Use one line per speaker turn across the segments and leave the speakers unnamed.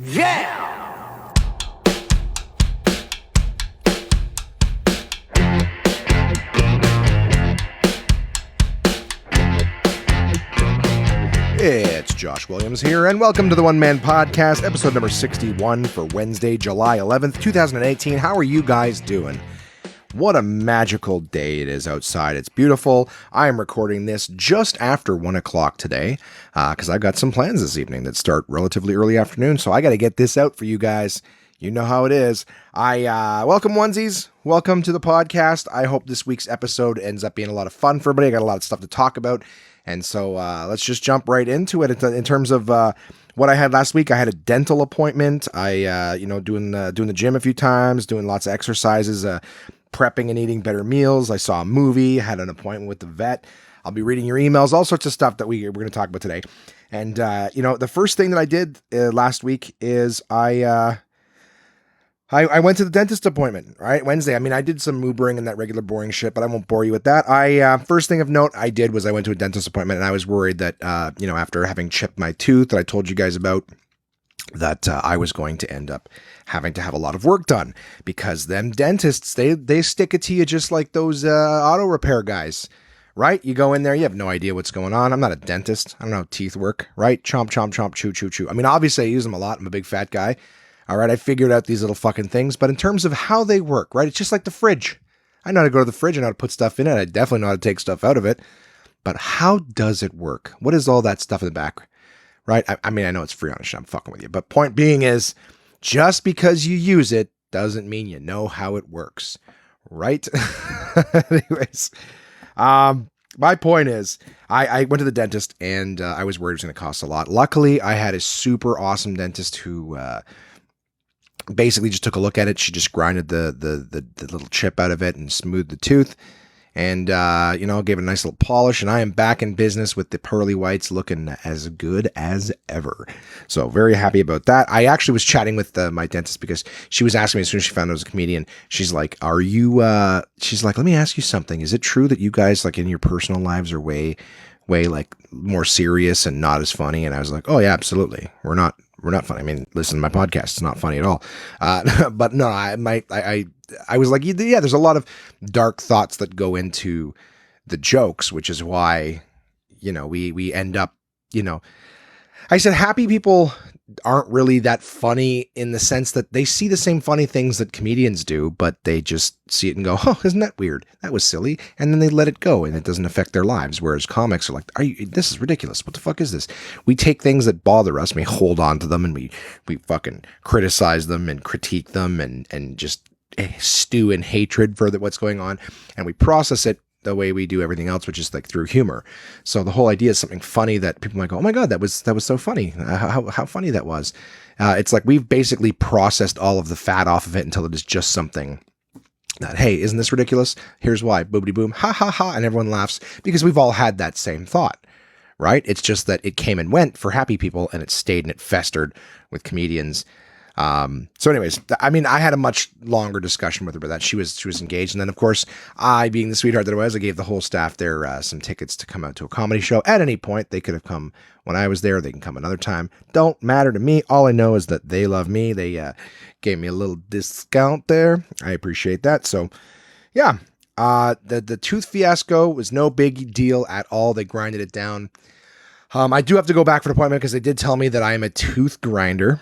Yeah!
It's Josh Williams here, and welcome to the One Man Podcast, episode number 61 for Wednesday, July 11th, 2018. How are you guys doing? What a magical day it is outside. It's beautiful. I am recording this just after 1 o'clock today because I've got some plans this evening that start relatively early afternoon, so I got to get this out for you guys. You know how it is. Welcome, onesies. Welcome to the podcast. I hope this week's episode ends up being a lot of fun for everybody. I got a lot of stuff to talk about, and so let's just jump right into it. In terms of what I had last week, I had a dental appointment. Doing the gym a few times, doing lots of exercises, prepping and eating better meals. I saw a movie, had an appointment with the vet. I'll be reading your emails, all sorts of stuff that we're going to talk about today. And, the first thing that I did last week is I went to the dentist appointment, right? Wednesday. I mean, I did some Ubering and that regular boring shit, but I won't bore you with that. First thing of note I did was I went to a dentist appointment, and I was worried that, after having chipped my tooth that I told you guys about, that I was going to end up having to have a lot of work done, because them dentists, they stick it to you just like those auto repair guys, right? You go in there, you have no idea what's going on. I'm not a dentist. I don't know how teeth work, right? Chomp, chomp, chomp, chew, chew, chew. I mean, obviously I use them a lot. I'm a big fat guy. All right, I figured out these little fucking things, but in terms of how they work, right? It's just like the fridge. I know how to go to the fridge and how to put stuff in it. I definitely know how to take stuff out of it. But how does it work? What is all that stuff in the back? Right? I mean, I know it's free on a shit. I'm fucking with you. But point being is, just because you use it doesn't mean you know how it works. Right? Anyways, my point is, I went to the dentist, and I was worried it was going to cost a lot. Luckily, I had a super awesome dentist who basically just took a look at it. She just grinded the little chip out of it and smoothed the tooth. And, gave it a nice little polish, and I am back in business with the pearly whites looking as good as ever. So very happy about that. I actually was chatting with my dentist because she was asking me as soon as she found I was a comedian. She's like, let me ask you something. Is it true that you guys, like, in your personal lives are way like more serious and not as funny? And I was like, oh yeah, absolutely. We're not funny. I mean, listen to my podcast. It's not funny at all. But no, I was like, yeah, there's a lot of dark thoughts that go into the jokes, which is why, we end up, I said, happy people aren't really that funny in the sense that they see the same funny things that comedians do, but they just see it and go, oh, isn't that weird? That was silly. And then they let it go and it doesn't affect their lives. Whereas comics are like, this is ridiculous. What the fuck is this? We take things that bother us and we hold on to them, and we fucking criticize them and critique them and just stew in hatred for what's going on. And we process it the way we do everything else, which is like through humor. So the whole idea is something funny that people might go, oh my God, that was so funny. How funny that was. It's like we've basically processed all of the fat off of it until it is just something that, hey, isn't this ridiculous? Here's why. Boobity boom. Ha ha ha. And everyone laughs because we've all had that same thought, right? It's just that it came and went for happy people, and it stayed and it festered with comedians. So anyways, I mean, I had a much longer discussion with her about that. She was engaged. And then of course, I, being the sweetheart that I was, I gave the whole staff there, some tickets to come out to a comedy show at any point. They could have come when I was there. They can come another time. Don't matter to me. All I know is that they love me. They, gave me a little discount there. I appreciate that. So yeah, the tooth fiasco was no big deal at all. They grinded it down. I do have to go back for an appointment because they did tell me that I am a tooth grinder.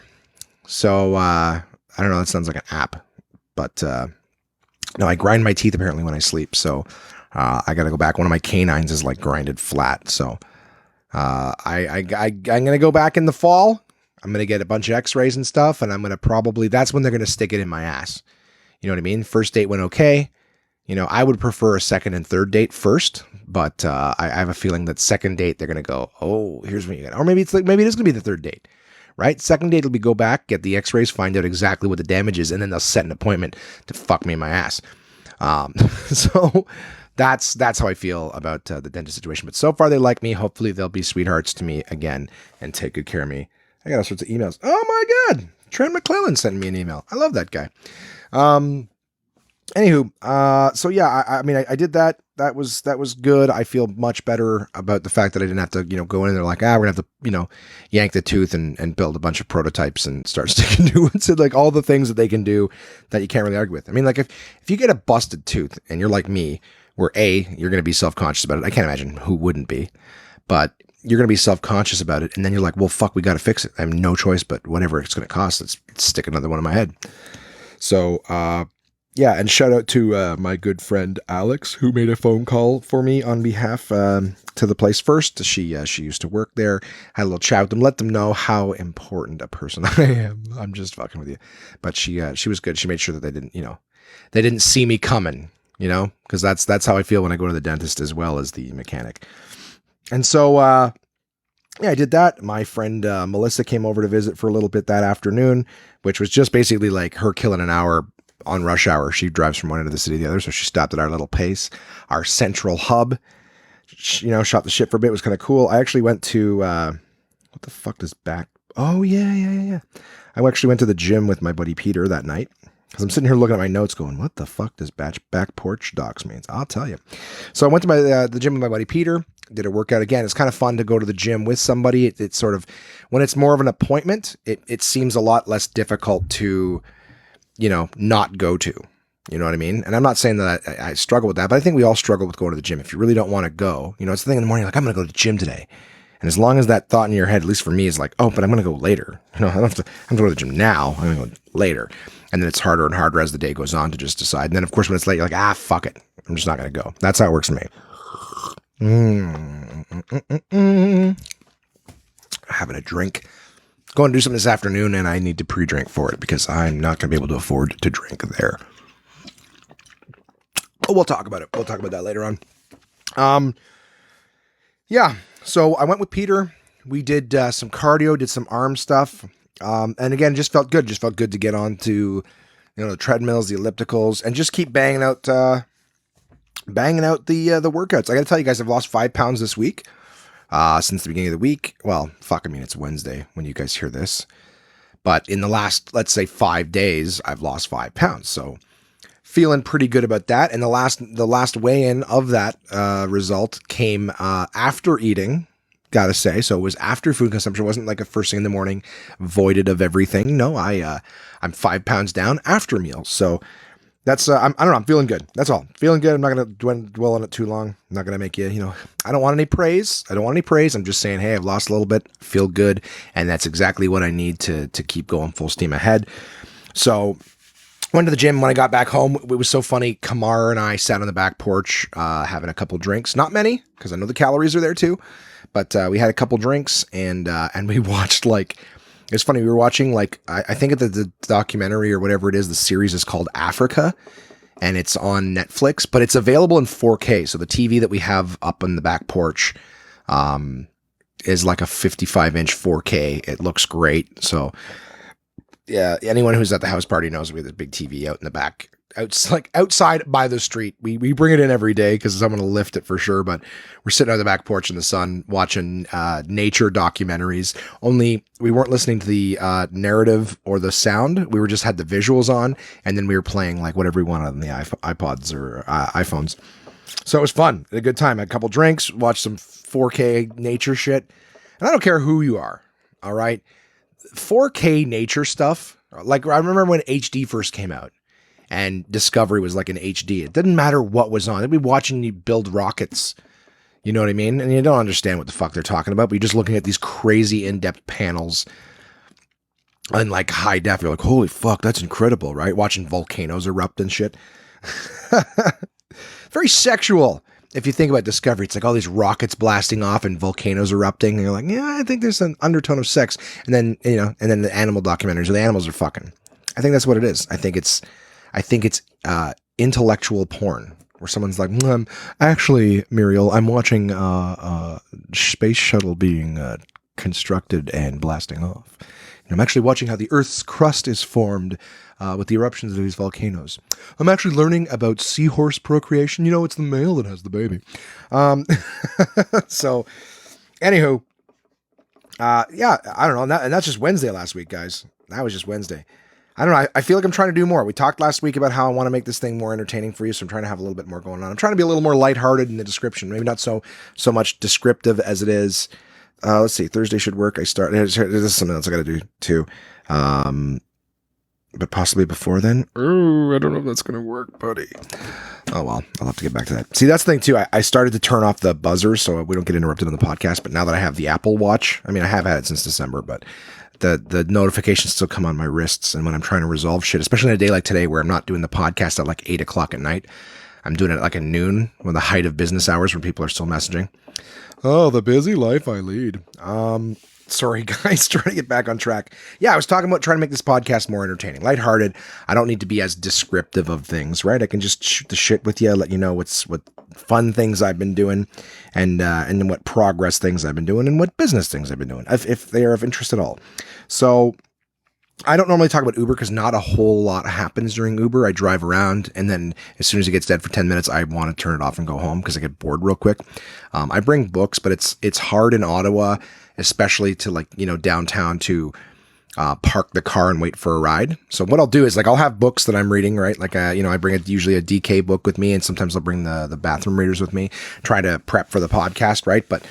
So, I don't know, that sounds like an app, but, no, I grind my teeth apparently when I sleep. So, I gotta go back. One of my canines is like grinded flat. So, I'm going to go back in the fall. I'm going to get a bunch of x-rays and stuff. And I'm going to that's when they're going to stick it in my ass. You know what I mean? First date went okay. I would prefer a second and third date first, but, I have a feeling that second date, they're going to go, oh, here's what you got. Or maybe it is going to be the third date. Right? Second date will be go back, get the x-rays, find out exactly what the damage is, and then they'll set an appointment to fuck me in my ass. So that's how I feel about the dentist situation. But so far they like me. Hopefully they'll be sweethearts to me again and take good care of me. I got all sorts of emails. Oh my God. Trent McClellan sent me an email. I love that guy. Anywho, so yeah, I mean, I did that. That was good. I feel much better about the fact that I didn't have to, go in there like, we're gonna have to, yank the tooth and build a bunch of prototypes and start sticking new ones and like all the things that they can do that you can't really argue with. I mean, like if you get a busted tooth and you're like me, where you're gonna be self-conscious about it. I can't imagine who wouldn't be, but you're gonna be self-conscious about it, and then you're like, well, fuck, we got to fix it. I have no choice, but whatever it's gonna cost, let's stick another one in my head. So, yeah, and shout out to my good friend Alex, who made a phone call for me on behalf to the place first. She used to work there. Had a little chat with them, let them know how important a person I am. I'm just fucking with you, but she was good. She made sure that they didn't see me coming, because that's how I feel when I go to the dentist as well as the mechanic. And so yeah, I did that. My friend Melissa came over to visit for a little bit that afternoon, which was just basically like her killing an hour on rush hour. She drives from one end of the city to the other, so she stopped at our little place, our central hub. Shot the shit for a bit. It was kind of cool. I actually went to what the fuck does back? Oh yeah. I actually went to the gym with my buddy Peter that night because I'm sitting here looking at my notes, going, "What the fuck does back porch docs means?" I'll tell you. So I went to the gym with my buddy Peter. Did a workout again. It's kind of fun to go to the gym with somebody. It's sort of when it's more of an appointment. It seems a lot less difficult to not go to. You know what I mean? And I'm not saying that I struggle with that, but I think we all struggle with going to the gym. If you really don't want to go, it's the thing in the morning, like, I'm going to go to the gym today. And as long as that thought in your head, at least for me, is like, oh, but I'm going to go later. I don't have to go to the gym now. I'm going to go later. And then it's harder and harder as the day goes on to just decide. And then, of course, when it's late, you're like, fuck it. I'm just not going to go. That's how it works for me. Having a drink. Going to do something this afternoon, and I need to pre-drink for it because I'm not going to be able to afford to drink there. Oh, we'll talk about it. We'll talk about that later on. Yeah. So I went with Peter. We did some cardio, did some arm stuff, and again, just felt good. Just felt good to get on to the treadmills, the ellipticals, and just keep banging out the workouts. I got to tell you guys, I've lost 5 pounds this week. Since the beginning of the week. Well, it's Wednesday when you guys hear this. But in the last, let's say 5 days, I've lost 5 pounds. So feeling pretty good about that. And the last weigh-in of that result came after eating, gotta say. So it was after food consumption. It wasn't like a first thing in the morning, voided of everything. No, I'm 5 pounds down after meals. So that's, I don't know, I'm feeling good. That's all. Feeling good. I'm not going to dwell on it too long. I'm not going to make you, I don't want any praise. I'm just saying, hey, I've lost a little bit, feel good. And that's exactly what I need to keep going full steam ahead. So went to the gym. When I got back home, it was so funny. Kamar and I sat on the back porch, having a couple drinks, not many, because I know the calories are there too, but we had a couple drinks and we watched it's funny. We were watching I think the documentary or whatever it is. The series is called Africa, and it's on Netflix, but it's available in 4K. So the TV that we have up on the back porch is like a 55-inch 4K. It looks great. So yeah, anyone who's at the house party knows we have this big TV out in the back. Outside by the street. We bring it in every day because someone will lift it for sure, but we're sitting on the back porch in the sun watching nature documentaries. Only we weren't listening to the narrative or the sound. We just had the visuals on, and then we were playing whatever we wanted on the iPods or iPhones. So it was fun. Had a good time. Had a couple drinks, watched some 4K nature shit. And I don't care who you are, all right? 4K nature stuff, I remember when HD first came out. And Discovery was like an HD. It didn't matter what was on. They'd be watching you build rockets. You know what I mean? And you don't understand what the fuck they're talking about, but you're just looking at these crazy in-depth panels and high def. You're like, holy fuck, that's incredible, right? Watching volcanoes erupt and shit. Very sexual. If you think about Discovery, it's like all these rockets blasting off and volcanoes erupting. And you're like, yeah, I think there's an undertone of sex. And then, and then the animal documentaries, or the animals are fucking. I think that's what it is. I think it's intellectual porn where someone's like, actually, Muriel, I'm watching space shuttle being constructed and blasting off. And I'm actually watching how the Earth's crust is formed with the eruptions of these volcanoes. I'm actually learning about seahorse procreation. It's the male that has the baby. So, anywho, yeah, I don't know. And that's just Wednesday last week, guys. That was just Wednesday. I don't know. I feel like I'm trying to do more. We talked last week about how I want to make this thing more entertaining for you, so I'm trying to have a little bit more going on. I'm trying to be a little more lighthearted in the description. Maybe not so much descriptive as it is. Let's see. Thursday should work. This is something else I got to do too. But possibly before then. Oh, I don't know if that's going to work, buddy. Oh, well, I'll have to get back to that. See, that's the thing, too. I started to turn off the buzzers so we don't get interrupted on the podcast. But now that I have the Apple Watch, I mean, I have had it since December, but the notifications still come on my wrists. And when I'm trying to resolve shit, especially in a day like today where I'm not doing the podcast at like 8 o'clock at night, I'm doing it like at noon, when the height of business hours when people are still messaging. Oh, the busy life I lead. Sorry, guys, trying to get back on track. Yeah, I was talking about trying to make this podcast more entertaining, lighthearted. I don't need to be as descriptive of things, right? I can just shoot the shit with you, let you know what fun things I've been doing, and then what progress things I've been doing, and what business things I've been doing, if they are of interest at all. So I don't normally talk about Uber because not a whole lot happens during Uber. I drive around, and then as soon as it gets dead for 10 minutes, I want to turn it off and go home because I get bored real quick. I bring books, but it's hard in Ottawa, especially to downtown to park the car and wait for a ride. So what I'll do is I'll have books that I'm reading, right? I bring usually a DK book with me, and sometimes I'll bring the bathroom readers with me, try to prep for the podcast, right? But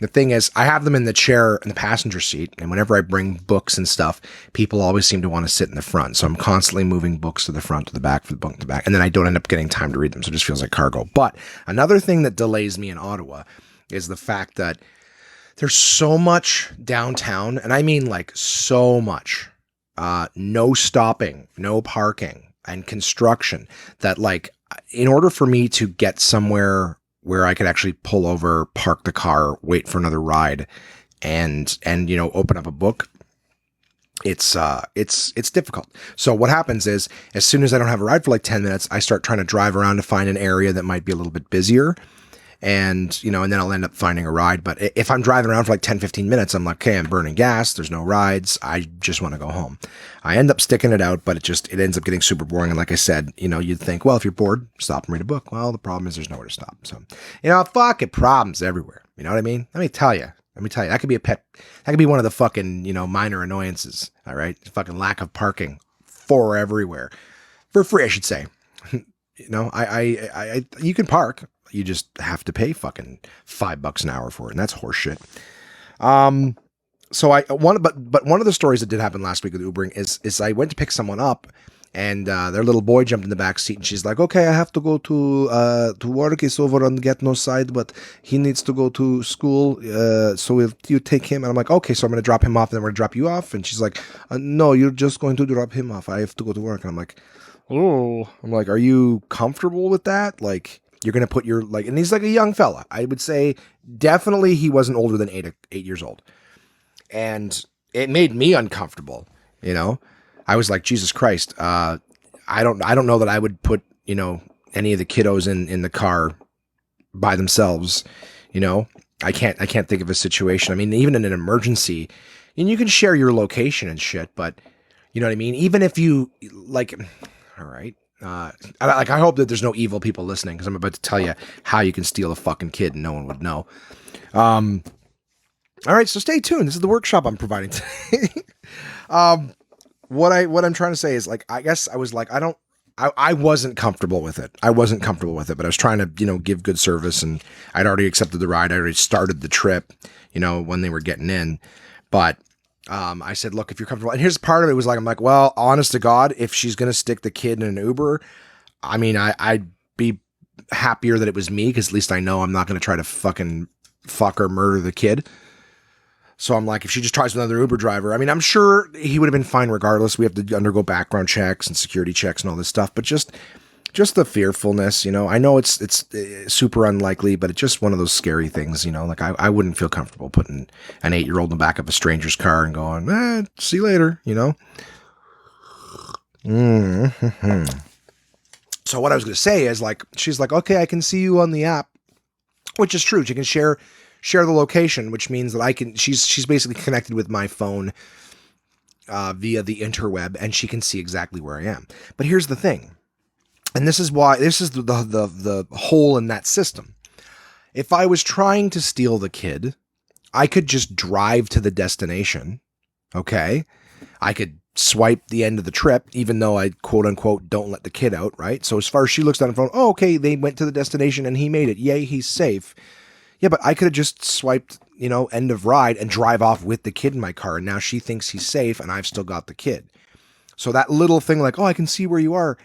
the thing is, I have them in the chair in the passenger seat, and whenever I bring books and stuff, people always seem to want to sit in the front. So I'm constantly moving books to the front, to the back, from the bunk to the back, and then I don't end up getting time to read them, so it just feels like cargo. But another thing that delays me in Ottawa is the fact that there's so much downtown, and I mean so much, no stopping, no parking, and construction, that in order for me to get somewhere where I could actually pull over, park the car, wait for another ride, and open up a book, it's difficult. So what happens is, as soon as I don't have a ride for 10 minutes, I start trying to drive around to find an area that might be a little bit busier. And then I'll end up finding a ride. But if I'm driving around for 10, 15 minutes, I'm like, okay, I'm burning gas. There's no rides. I just want to go home. I end up sticking it out, but it ends up getting super boring. And like I said, you'd think, well, if you're bored, stop and read a book. Well, the problem is there's nowhere to stop. So, fucking problems everywhere. You know what I mean? Let me tell you, that could be that could be one of the fucking, minor annoyances. All right. Fucking lack of parking for everywhere. For free, I should say. You can park. You just have to pay fucking $5 an hour for it, and that's horseshit. So one of the stories that did happen last week with Ubering is I went to pick someone up, and their little boy jumped in the back seat, and she's like, "Okay, I have to go to work. He's over on the Gatineau side, but he needs to go to school. So if you take him," and I'm like, "Okay, so I'm going to drop him off, and then we're going to drop you off." And she's like, "No, you're just going to drop him off. I have to go to work." And I'm like, "Oh," I'm like, "Are you comfortable with that? You're going to put your, and he's a young fella. I would say definitely he wasn't older than 8 years old. And it made me uncomfortable. I was like, Jesus Christ. I don't know that I would put, any of the kiddos in the car by themselves. I can't think of a situation. I mean, even in an emergency, and you can share your location and shit, but you know what I mean? Even if you all right. I hope that there's no evil people listening, because I'm about to tell you how you can steal a fucking kid and no one would know. All right, so stay tuned. This is the workshop I'm providing today. What I'm trying to say is I guess I was I wasn't comfortable with it. I wasn't comfortable with it, but I was trying to give good service, and I'd already accepted the ride. I already started the trip, when they were getting in, but. I said, look, if you're comfortable, and here's part of it was I'm like, well, honest to God, if she's going to stick the kid in an Uber, I mean, I'd be happier that it was me, because at least I know I'm not going to try to fucking fuck or murder the kid. So I'm like, if she just tries with another Uber driver, I mean, I'm sure he would have been fine regardless. We have to undergo background checks and security checks and all this stuff, but just the fearfulness, I know it's super unlikely, but it's just one of those scary things, I wouldn't feel comfortable putting an 8-year-old in the back of a stranger's car and going, see you later, Mm-hmm. So what I was going to say is she's like, okay, I can see you on the app, which is true. She can share the location, which means that she's basically connected with my phone via the interweb, and she can see exactly where I am. But here's the thing. And this is the hole in that system. If I was trying to steal the kid, I could just drive to the destination. Okay. I could swipe the end of the trip, even though I quote unquote don't let the kid out, right? So as far as she looks down the phone, oh, okay, they went to the destination and he made it. Yay, he's safe. Yeah, but I could have just swiped, end of ride and drive off with the kid in my car. And now she thinks he's safe and I've still got the kid. So that little thing like, oh, I can see where you are.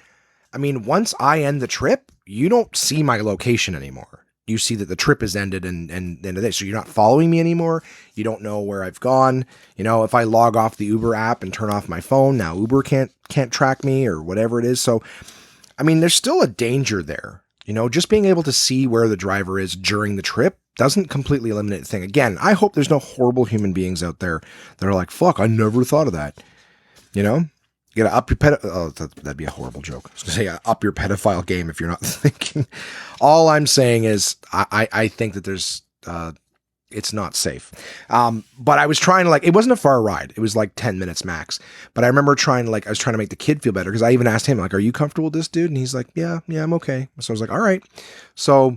I mean, once I end the trip, you don't see my location anymore. You see that the trip is ended and end of the day. So you're not following me anymore. You don't know where I've gone. If I log off the Uber app and turn off my phone, now Uber can't track me or whatever it is. So, I mean, there's still a danger there. Just being able to see where the driver is during the trip doesn't completely eliminate the thing. Again, I hope there's no horrible human beings out there that are like, fuck, I never thought of that. You gotta up your oh, that'd be a horrible joke. I was gonna say up your pedophile game if you're not thinking. All I'm saying is I think that there's it's not safe. But I was trying to it wasn't a far ride. It was like 10 minutes max. But I remember I was trying to make the kid feel better because I even asked him are you comfortable with this, dude? And he's like, yeah, I'm okay. So I was like, all right. So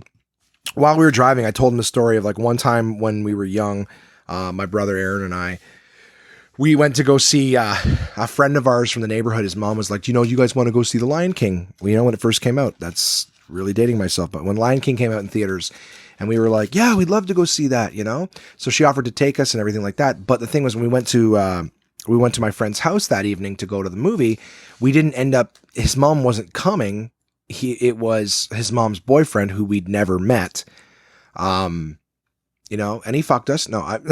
while we were driving, I told him the story of one time when we were young, my brother Aaron and I. We went to go see a friend of ours from the neighborhood. His mom was like, you guys want to go see The Lion King? Well, when it first came out, that's really dating myself. But when Lion King came out in theaters and we were like, yeah, we'd love to go see that, So she offered to take us and everything like that. But the thing was when we went to my friend's house that evening to go to the movie, we didn't end up, his mom wasn't coming. It was his mom's boyfriend who we'd never met. And he fucked us. No, I'm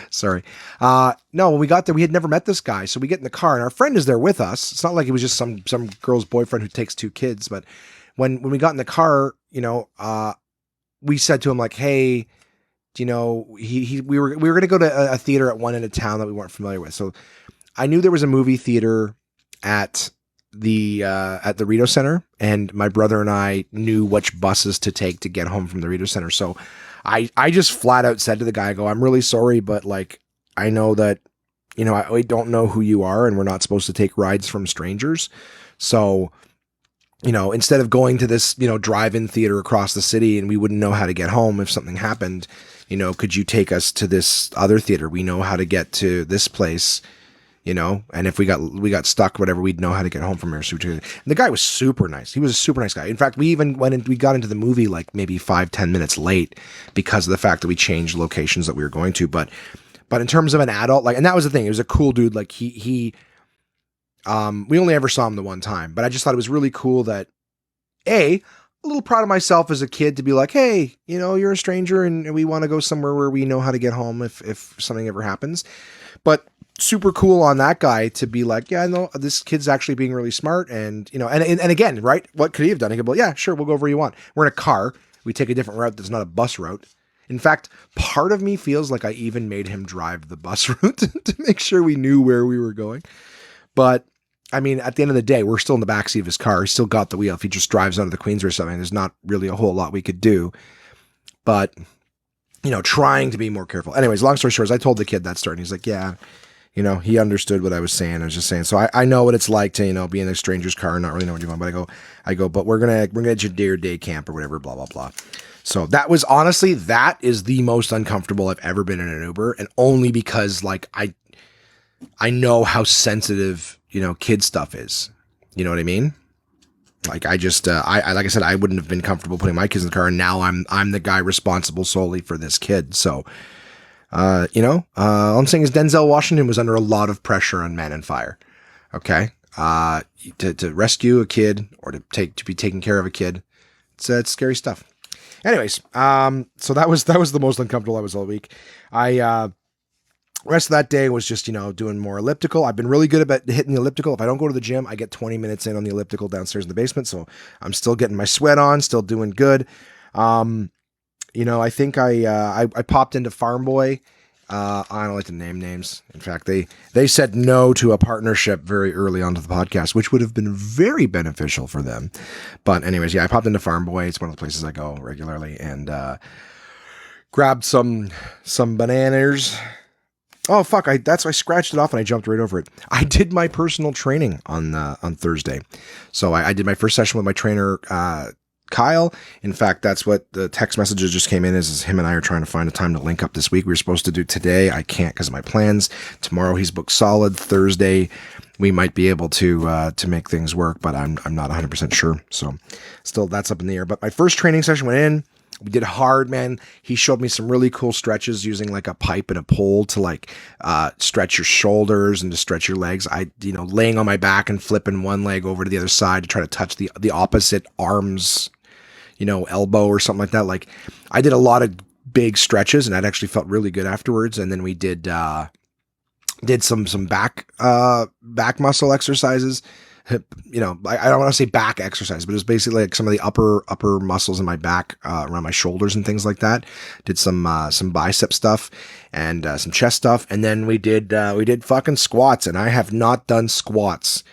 sorry. No, when we got there, we had never met this guy. So we get in the car and our friend is there with us. It's not like it was just some girl's boyfriend who takes two kids. But when we got in the car, we said to him hey, we were going to go to a theater at one end of town that we weren't familiar with. So I knew there was a movie theater at the Rito Center, and my brother and I knew which buses to take to get home from the Rito Center. So I just flat out said to the guy, I'm really sorry, but I know that, I don't know who you are and we're not supposed to take rides from strangers. So, instead of going to this, drive-in theater across the city and we wouldn't know how to get home if something happened, could you take us to this other theater? We know how to get to this place, and if we got stuck, whatever, we'd know how to get home from here. So and the guy was super nice. He was a super nice guy. In fact, we got into the movie maybe 5-10 minutes late because of the fact that we changed locations that we were going to. But in terms of an adult, and that was the thing, he was a cool dude. We only ever saw him the one time, but I just thought it was really cool that a little proud of myself as a kid to be like, hey, you're a stranger and we want to go somewhere where we know how to get home if something ever happens. But super cool on that guy to be like, yeah, no, this kid's actually being really smart. And, and again, right. What could he have done? He could be like, yeah, sure. We'll go wherever you want. We're in a car. We take a different route. That's not a bus route. In fact, part of me feels like I even made him drive the bus route to make sure we knew where we were going. But I mean, at the end of the day, we're still in the backseat of his car. He's still got the wheel. If he just drives out of the Queens or something, there's not really a whole lot we could do, but trying to be more careful. Anyways, long story short, is I told the kid that story and he's like, yeah, he understood what I was saying. I was just saying, so I know what it's like to, be in a stranger's car and not really know what you're doing. But I go, but we're going to get your day camp or whatever, blah, blah, blah. So that was honestly, that is the most uncomfortable I've ever been in an Uber. And only because I know how sensitive, kid stuff is, you know what I mean? I just, like I said, I wouldn't have been comfortable putting my kids in the car. And now I'm the guy responsible solely for this kid. So, all I'm saying is Denzel Washington was under a lot of pressure on Man and Fire. Okay. To rescue a kid or to be taking care of a kid. It's scary stuff. Anyways. So that was the most uncomfortable I was all week. Rest of that day was just, doing more elliptical. I've been really good about hitting the elliptical. If I don't go to the gym, I get 20 minutes in on the elliptical downstairs in the basement. So I'm still getting my sweat on, still doing good. I think I popped into Farm Boy. I don't like to name names. In fact, they said no to a partnership very early onto the podcast, which would have been very beneficial for them. But anyways, yeah, I popped into Farm Boy. It's one of the places I go regularly and grabbed some bananas. Oh, fuck. I scratched it off and I jumped right over it. I did my personal training on Thursday. So I did my first session with my trainer, Kyle. In fact, that's what the text messages just came in is him and I are trying to find a time to link up this week. We were supposed to do today. I can't because of my plans. Tomorrow he's booked solid. Thursday we might be able to make things work, but I'm not 100% sure. So still that's up in the air. But my first training session went in. We did hard, man. He showed me some really cool stretches using like a pipe and a pole to like stretch your shoulders and to stretch your legs. Laying on my back and flipping one leg over to the other side to try to touch the opposite arm's, elbow or something like that. Like I did a lot of big stretches and that actually felt really good afterwards. And then we did some back muscle exercises. I don't want to say back exercise, but it was basically like some of the upper muscles in my back, around my shoulders and things like that. Did some bicep stuff and some chest stuff, and then we did fucking squats. And I have not done squats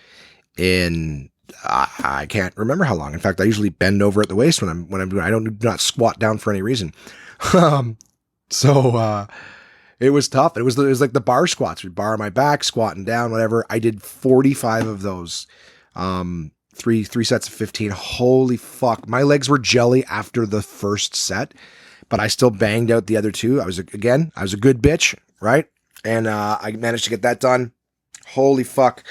in I can't remember how long. In fact, I usually bend over at the waist when I'm doing. I do not squat down for any reason. So it was tough. It was like the bar squats. We'd bar on my back, squatting down, whatever. I did 45 of those. Three sets of 15. Holy fuck. My legs were jelly after the first set, but I still banged out the other two. I was a good bitch, right? And I managed to get that done. Holy fuck.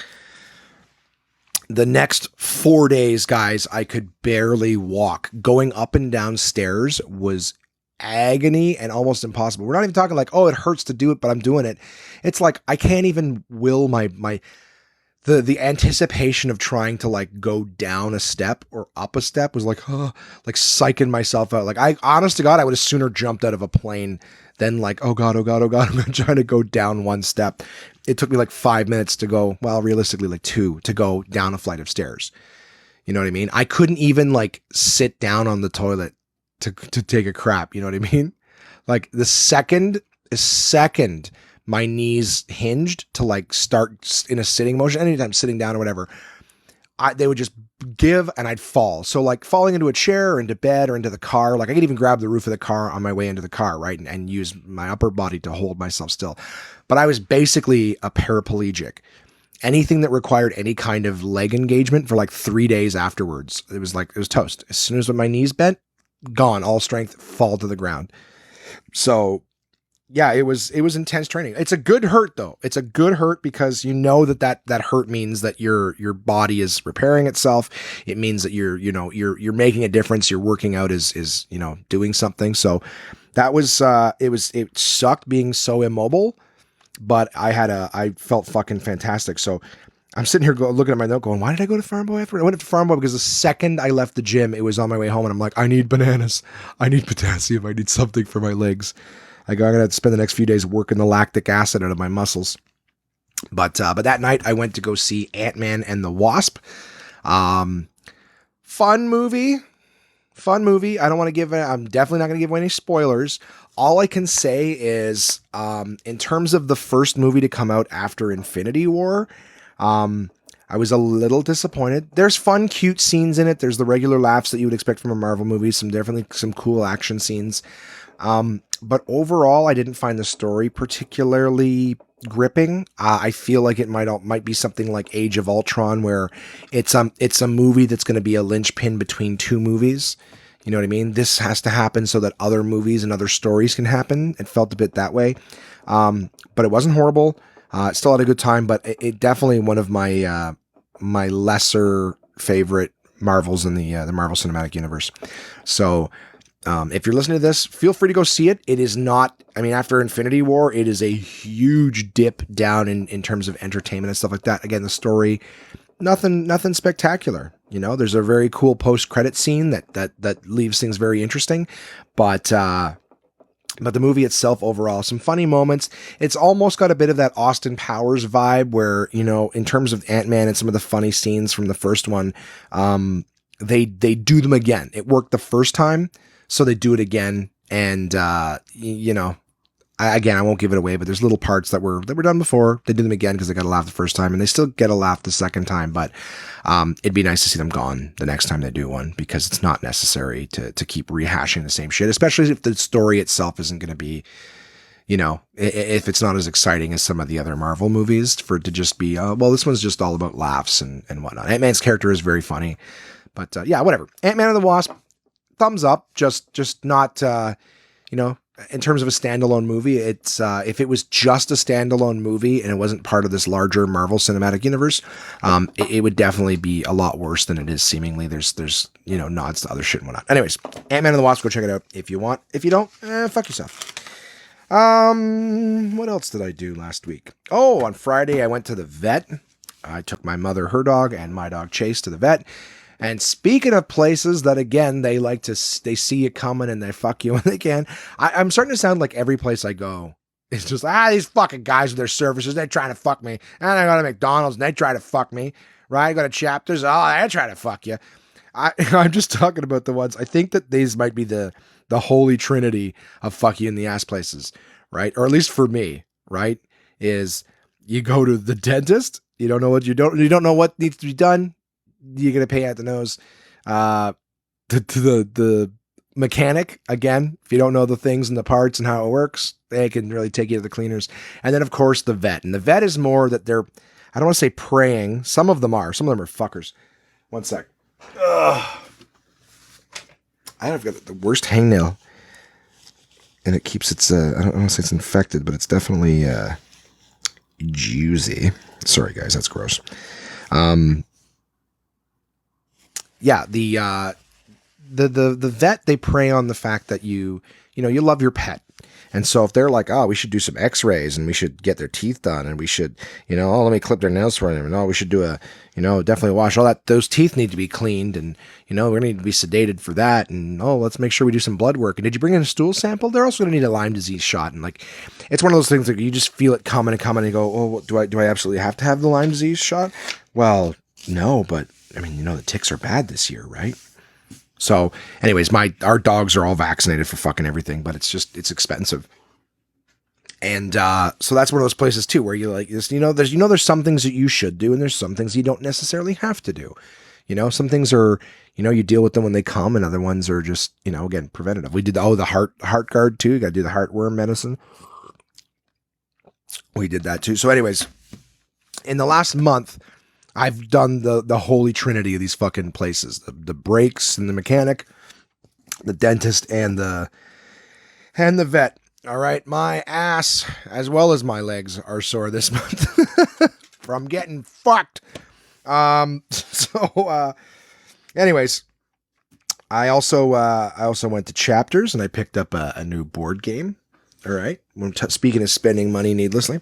The next 4 days, guys, I could barely walk. Going up and down stairs was agony and almost impossible. We're not even talking like, oh, it hurts to do it, but I'm doing it. It's like I can't even will the anticipation of trying to like go down a step or up a step was like, like psyching myself out. Like honest to God, I would have sooner jumped out of a plane than like, oh God, I'm trying to go down one step. It took me like 5 minutes to go, well, realistically like 2 to go down a flight of stairs. You know what I mean? I couldn't even like sit down on the toilet to take a crap. You know what I mean? Like the second my knees hinged to like start in a sitting motion, anytime sitting down or whatever, they would just give and I'd fall. So like falling into a chair or into bed or into the car, like I could even grab the roof of the car on my way into the car, right? And use my upper body to hold myself still. But I was basically a paraplegic. Anything that required any kind of leg engagement for like 3 days afterwards, it was toast. As soon as my knees bent, gone, all strength, fall to the ground. So yeah, it was intense training. It's a good hurt though. It's a good hurt because that hurt means that your body is repairing itself. It means that you're making a difference. Your working out is doing something. So that was it sucked being so immobile, but I felt fucking fantastic. So I'm sitting here looking at my note going, why did I go to Farm Boy after? I went to Farm Boy because the second I left the gym, it was on my way home and I'm like, I need bananas. I need potassium. I need something for my legs. I'm going to have to spend the next few days working the lactic acid out of my muscles. But that night I went to go see Ant-Man and the Wasp. Fun movie. I'm definitely not going to give away any spoilers. All I can say is, in terms of the first movie to come out after Infinity War, I was a little disappointed. There's fun, cute scenes in it. There's the regular laughs that you would expect from a Marvel movie. Definitely some cool action scenes. But overall, I didn't find the story particularly gripping. I feel like it might be something like Age of Ultron, where it's a movie that's going to be a linchpin between two movies. You know what I mean? This has to happen so that other movies and other stories can happen. It felt a bit that way. But it wasn't horrible. Still had a good time, but it definitely one of my my lesser favorite Marvels in the Marvel Cinematic Universe. So if you're listening to this, feel free to go see it. It is not, after Infinity War, it is a huge dip down in terms of entertainment and stuff like that. Again, the story, nothing spectacular. There's a very cool post-credit scene that leaves things very interesting, but the movie itself overall, some funny moments. It's almost got a bit of that Austin Powers vibe where, in terms of Ant-Man and some of the funny scenes from the first one, they do them again. It worked the first time, so they do it again. And, I won't give it away, but there's little parts that were done before. They do them again because they got a laugh the first time, and they still get a laugh the second time. But it'd be nice to see them gone the next time they do one, because it's not necessary to keep rehashing the same shit, especially if the story itself isn't going to be, if it's not as exciting as some of the other Marvel movies, for it to just be, this one's just all about laughs and whatnot. Ant-Man's character is very funny, but yeah, whatever. Ant-Man and the Wasp, thumbs up, just not, in terms of a standalone movie. It's, if it was just a standalone movie and it wasn't part of this larger Marvel Cinematic Universe, it would definitely be a lot worse than it is seemingly. There's, nods to other shit and whatnot. Anyways, Ant-Man and the Wasp, go check it out if you want. If you don't, fuck yourself. What else did I do last week? Oh, on Friday, I went to the vet. I took my mother, her dog, and my dog Chase to the vet. And speaking of places that, again, they see you coming and they fuck you when they can. I'm starting to sound like every place I go, it's just, these fucking guys with their services, they're trying to fuck me. And I go to McDonald's and they try to fuck me. Right? I go to Chapters, they try to fuck you. I'm just talking about the ones, I think that these might be the holy trinity of fuck you in the ass places, right? Or at least for me, right? Is you go to the dentist, you don't know what needs to be done. You're going to pay out the nose. To the mechanic, again, if you don't know the things and the parts and how it works, they can really take you to the cleaners. And then, of course, the vet. And the vet is more that they're, I don't want to say praying. Some of them are fuckers. One sec. Ugh. I've got the worst hangnail. And it keeps its, I don't want to say it's infected, but it's definitely juicy. Sorry, guys, that's gross. Yeah, the vet, they prey on the fact that you love your pet. And so if they're like, we should do some x-rays and we should get their teeth done and we should, let me clip their nails for them. And we should do definitely wash all that. Those teeth need to be cleaned and, we're going to need to be sedated for that. And, let's make sure we do some blood work. And did you bring in a stool sample? They're also going to need a Lyme disease shot. And it's one of those things that you just feel it coming and you go, do I absolutely have to have the Lyme disease shot? Well, no, but the ticks are bad this year, right? So anyways, our dogs are all vaccinated for fucking everything, but it's expensive. And, so that's one of those places too, where you like this, there's some things that you should do and there's some things you don't necessarily have to do. Some things are, you deal with them when they come and other ones are just, again, preventative. We did, the heart guard too. You got to do the heartworm medicine. We did that too. So anyways, in the last month, I've done the holy trinity of these fucking places, the brakes and the mechanic, the dentist and the vet. All right. My ass as well as my legs are sore this month from getting fucked. Anyways, I also went to Chapters and I picked up a new board game. All right. Speaking of spending money needlessly.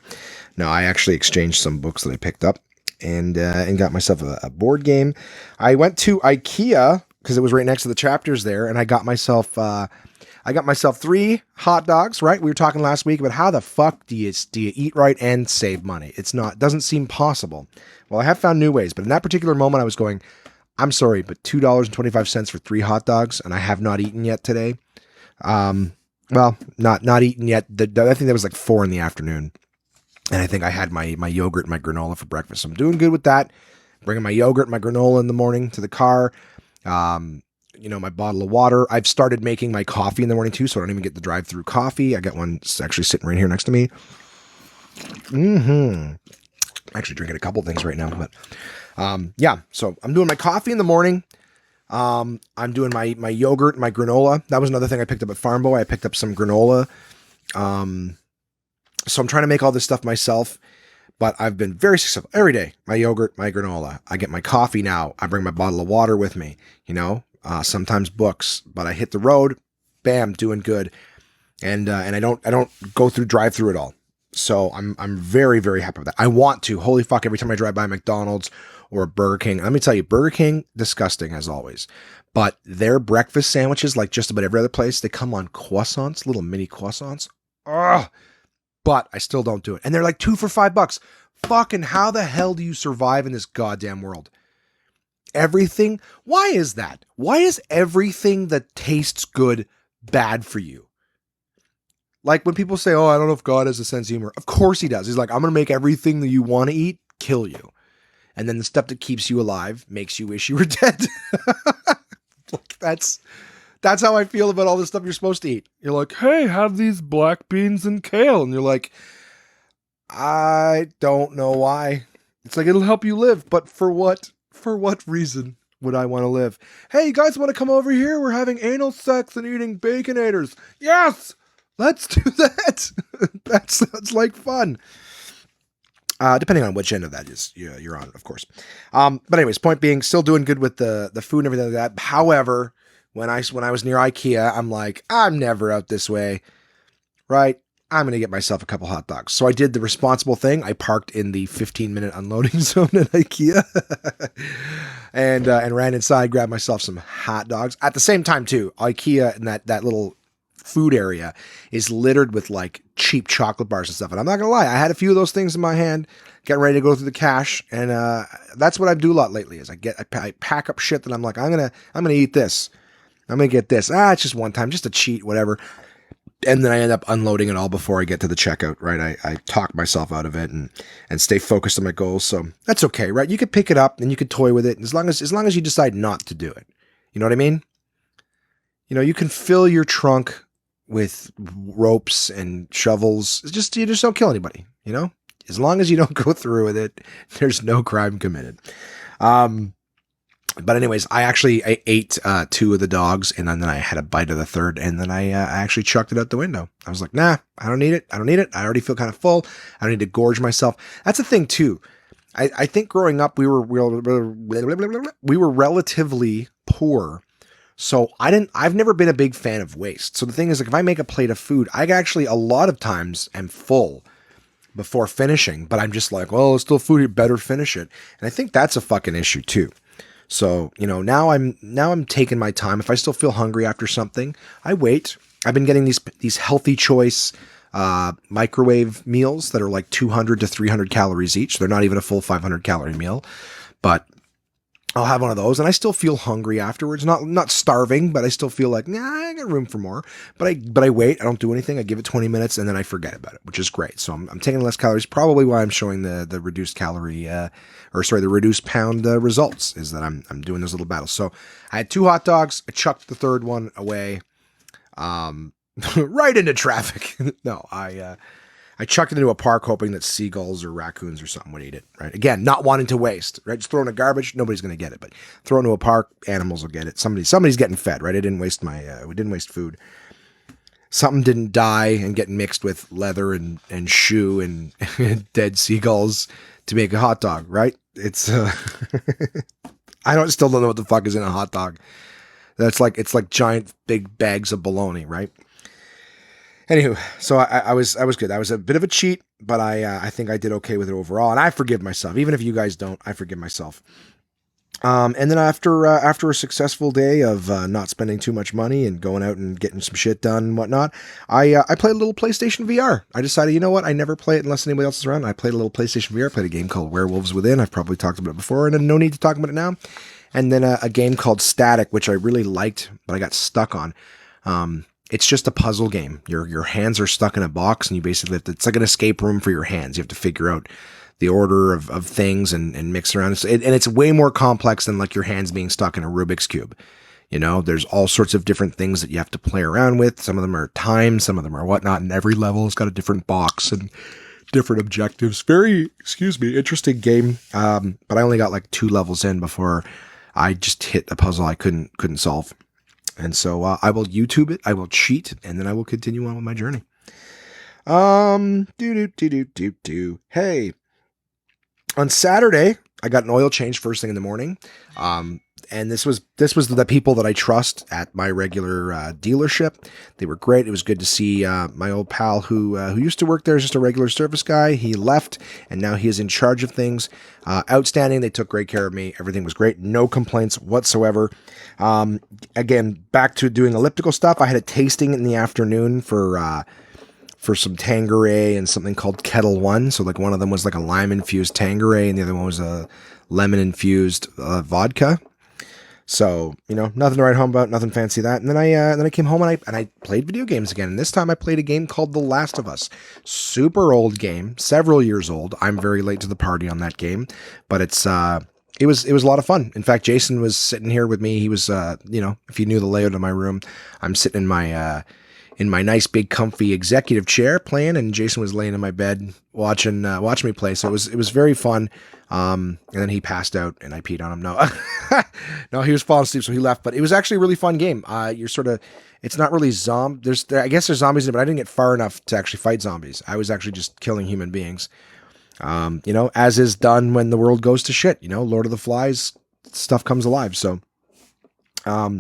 No, I actually exchanged some books that I picked up. And got myself a board game. I went to IKEA because it was right next to the Chapters there, and I got myself 3 hot dogs. Right, we were talking last week about how the fuck do you eat right and save money? It doesn't seem possible. Well, I have found new ways, but in that particular moment, I was going, I'm sorry, but $2.25 for 3 hot dogs, and I have not eaten yet today. Well, not eaten yet. I think that was like 4 in the afternoon. And I think I had my yogurt and my granola for breakfast. So I'm doing good with that. Bringing my yogurt and my granola in the morning to the car. My bottle of water. I've started making my coffee in the morning too, so I don't even get the drive-through coffee. I got one actually sitting right here next to me. I'm actually drinking a couple things right now, but so I'm doing my coffee in the morning. I'm doing my yogurt and my granola. That was another thing I picked up at Farm Boy. I picked up some granola. So I'm trying to make all this stuff myself, but I've been very successful every day. My yogurt, my granola. I get my coffee now. I bring my bottle of water with me, sometimes books, but I hit the road, bam, doing good. And I don't go through drive-through at all. So I'm very, very happy with that. I want to, holy fuck, every time I drive by McDonald's or Burger King, let me tell you, Burger King, disgusting as always, but their breakfast sandwiches, like just about every other place, they come on croissants, little mini croissants. Ugh. But I still don't do it. And they're like 2 for $5. Fucking how the hell do you survive in this goddamn world? Everything. Why is that? Why is everything that tastes good bad for you? Like when people say, I don't know if God has a sense of humor. Of course he does. He's like, I'm going to make everything that you want to eat kill you. And then the stuff that keeps you alive makes you wish you were dead. That's how I feel about all the stuff you're supposed to eat. You're like, hey, have these black beans and kale. And you're like, I don't know why. It's like, it'll help you live. But for what? For what reason? would I want to live? Hey, you guys want to come over here? We're having anal sex and eating Baconators. Yes! Let's do that. That sounds like fun. Depending on which end of that is you're on, of course. But anyways, point being, still doing good with the food and everything like that. However, when I was near IKEA, I'm like, I'm never out this way, right? I'm going to get myself a couple hot dogs. So I did the responsible thing. I parked in the 15-minute unloading zone at IKEA and ran inside, grabbed myself some hot dogs. At the same time, too, IKEA and that little food area is littered with like cheap chocolate bars and stuff. And I'm not going to lie, I had a few of those things in my hand, getting ready to go through the cash. And that's what I do a lot lately is I pack up shit that I'm like, I'm going to eat this. I'm going to get this. It's just one time, just a cheat, whatever. And then I end up unloading it all before I get to the checkout, right? I talk myself out of it and stay focused on my goals. So that's okay, right? You could pick it up and you could toy with it as long as you decide not to do it. You know what I mean? You can fill your trunk with ropes and shovels. You just don't kill anybody, As long as you don't go through with it, there's no crime committed. But anyways, I ate 2 of the dogs, and then I had a bite of the third, and then I actually chucked it out the window. I was like, nah, I don't need it. I already feel kind of full. I don't need to gorge myself. That's the thing too. I think growing up, we were relatively poor. So I've never been a big fan of waste. So the thing is, like, if I make a plate of food, I actually a lot of times am full before finishing, but I'm just like, well, it's still food, you better finish it. And I think that's a fucking issue too. So, now I'm taking my time. If I still feel hungry after something, I wait. I've been getting these healthy choice microwave meals that are like 200 to 300 calories each. They're not even a full 500 calorie meal, but I'll have one of those and I still feel hungry afterwards. Not starving, but I still feel like, I got room for more. But I wait. I don't do anything. I give it 20 minutes and then I forget about it, which is great. So I'm taking less calories. Probably why I'm showing the reduced calorie, the reduced pound results is that I'm doing those little battles. So I had 2 hot dogs. I chucked the third one away, right into traffic. No, I chucked it into a park hoping that seagulls or raccoons or something would eat it, right? Again, not wanting to waste, right? Just throw it in the garbage, nobody's going to get it, but throw it into a park, animals will get it. Somebody's getting fed, right? We didn't waste food. Something didn't die and get mixed with leather and shoe and dead seagulls to make a hot dog, right? It's, still don't know what the fuck is in a hot dog. It's like giant big bags of bologna, right? Anywho, so I was good. I was a bit of a cheat, but I think I did okay with it overall, and I forgive myself. Even if you guys don't, I forgive myself. And then after a successful day of not spending too much money and going out and getting some shit done and whatnot, I played a little PlayStation VR. I decided, you know what, I never play it unless anybody else is around. I played a little PlayStation VR. I played a game called Werewolves Within. I've probably talked about it before, and no need to talk about it now. And then a game called Static, which I really liked, but I got stuck on. It's just a puzzle game. Your hands are stuck in a box, and you basically it's like an escape room for your hands. You have to figure out the order of things and mix around. And it's way more complex than like your hands being stuck in a Rubik's Cube. There's all sorts of different things that you have to play around with. Some of them are timed, some of them are whatnot, and every level has got a different box and different objectives. Very, interesting game. But I only got like 2 levels in before I just hit a puzzle I couldn't solve. And so I will YouTube it, I will cheat, and then I will continue on with my journey. Hey, on Saturday, I got an oil change first thing in the morning. And this was the people that I trust at my regular dealership. They were great. It was good to see my old pal who used to work there as just a regular service guy. He left, and now he is in charge of things. Outstanding. They took great care of me. Everything was great. No complaints whatsoever. Again, back to doing elliptical stuff. I had a tasting in the afternoon for some Tanqueray and something called Kettle One. So like one of them was like a lime-infused Tanqueray, and the other one was a lemon-infused vodka. So, nothing to write home about, nothing fancy that. And then I came home and I played video games again. And this time I played a game called The Last of Us. Super old game, several years old. I'm very late to the party on that game, but it was a lot of fun. In fact, Jason was sitting here with me. He was, if you knew the layout of my room, I'm sitting in my nice big comfy executive chair playing, and Jason was laying in my bed watching me play. So it was very fun. And then he passed out and I peed on him. No, no, he was falling asleep, so he left. But it was actually a really fun game. It's not really I guess there's zombies in it, but I didn't get far enough to actually fight zombies. I was actually just killing human beings. As is done when the world goes to shit. Lord of the Flies stuff comes alive. So, I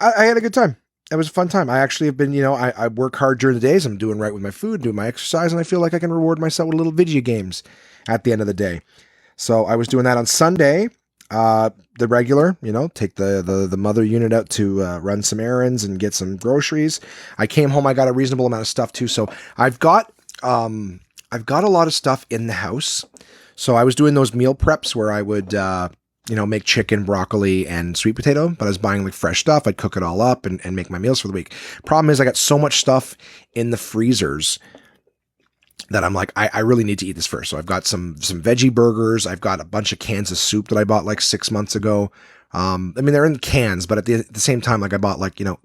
had a good time. It was a fun time. I actually have been, I work hard during the days. I'm doing right with my food, doing my exercise, and I feel like I can reward myself with little video games at the end of the day. So I was doing that on Sunday. The regular, take the mother unit out to run some errands and get some groceries. I came home. I got a reasonable amount of stuff too. So I've got a lot of stuff in the house. So I was doing those meal preps where I would, make chicken, broccoli, and sweet potato, but I was buying like fresh stuff. I'd cook it all up and make my meals for the week. Problem is I got so much stuff in the freezers that I'm like, I really need to eat this first. So I've got some veggie burgers. I've got a bunch of cans of soup that I bought like 6 months ago. They're in cans, but at the same time, like I bought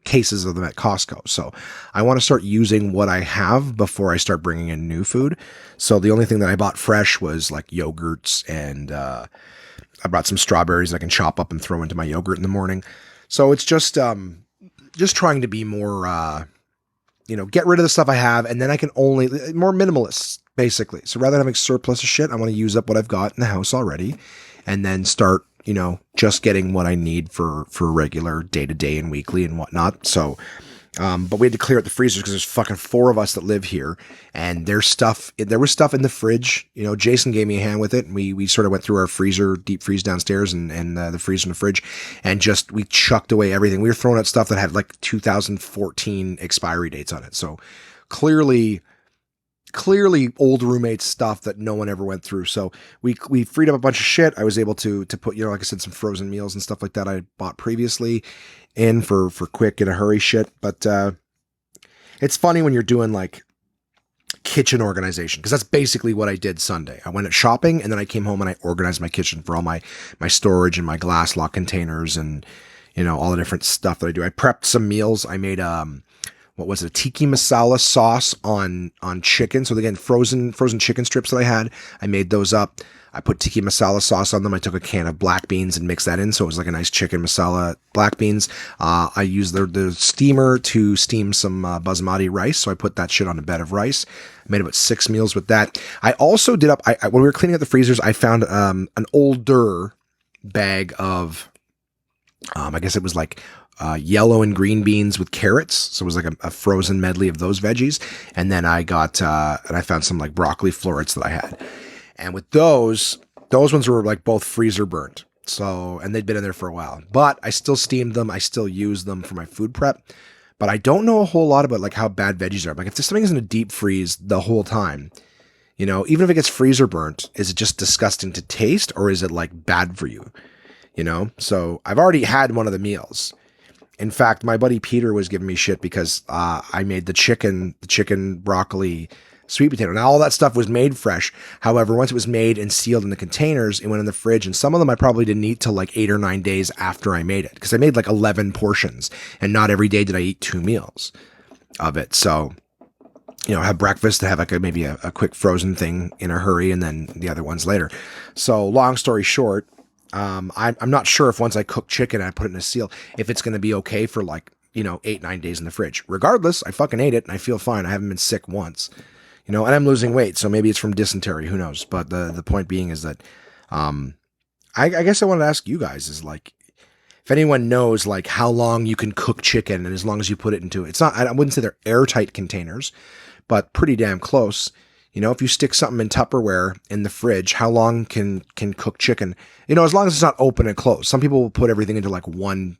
cases of them at Costco. So I want to start using what I have before I start bringing in new food. So the only thing that I bought fresh was like yogurts, and I brought some strawberries that I can chop up and throw into my yogurt in the morning. So it's just trying to be more, get rid of the stuff I have, and then I can only more minimalist, basically. So rather than having surplus of shit, I want to use up what I've got in the house already, and then start, just getting what I need for regular day-to-day and weekly and whatnot. So, but we had to clear out the freezers because there's fucking 4 of us that live here, and there was stuff in the fridge. Jason gave me a hand with it, and we sort of went through our freezer, deep freeze downstairs, and the freezer and the fridge, and we chucked away everything. We were throwing out stuff that had like 2014 expiry dates on it. So clearly old roommates stuff that no one ever went through. So we freed up a bunch of shit. I was able to put, like I said, some frozen meals and stuff like that I bought previously in for quick in a hurry shit. But it's funny when you're doing like kitchen organization, because that's basically what I did Sunday. I went shopping, and then I came home and I organized my kitchen for all my storage and my glass lock containers and all the different stuff that I do. I prepped some meals. I made what was it, a tiki masala sauce on chicken. So again, frozen chicken strips that I had, I made those up. I put tiki masala sauce on them. I took a can of black beans and mixed that in, so it was like a nice chicken masala black beans. I used the steamer to steam some basmati rice, so I put that shit on a bed of rice. I made about 6 meals with that. I also did up, when we were cleaning out the freezers, I found an older bag of, I guess it was like yellow and green beans with carrots. So it was like a frozen medley of those veggies. And then I got, and I found some like broccoli florets that I had. And with those ones were like both freezer burnt. So, and they'd been in there for a while, but I still steamed them. I still use them for my food prep, but I don't know a whole lot about like how bad veggies are. Like if something is in a deep freeze the whole time, even if it gets freezer burnt, is it just disgusting to taste, or is it like bad for you? So I've already had one of the meals. In fact, my buddy Peter was giving me shit because I made the chicken broccoli, sweet potato. Now, all that stuff was made fresh. However, once it was made and sealed in the containers, it went in the fridge. And some of them I probably didn't eat till like 8 or 9 days after I made it, because I made like 11 portions, and not every day did I eat 2 meals of it. So, have breakfast to have like maybe a quick frozen thing in a hurry, and then the other ones later. So long story short, I'm not sure if once I cook chicken and I put it in a seal, if it's going to be okay for like, 8, 9 days in the fridge. Regardless, I fucking ate it and I feel fine. I haven't been sick once, and I'm losing weight. So maybe it's from dysentery, who knows? But the point being is that, I guess I wanted to ask you guys is like, if anyone knows like how long you can cook chicken, and as long as you put it into, it's not, I wouldn't say they're airtight containers, but pretty damn close. If you stick something in Tupperware in the fridge, how long can cook chicken? As long as it's not open and closed. Some people will put everything into like one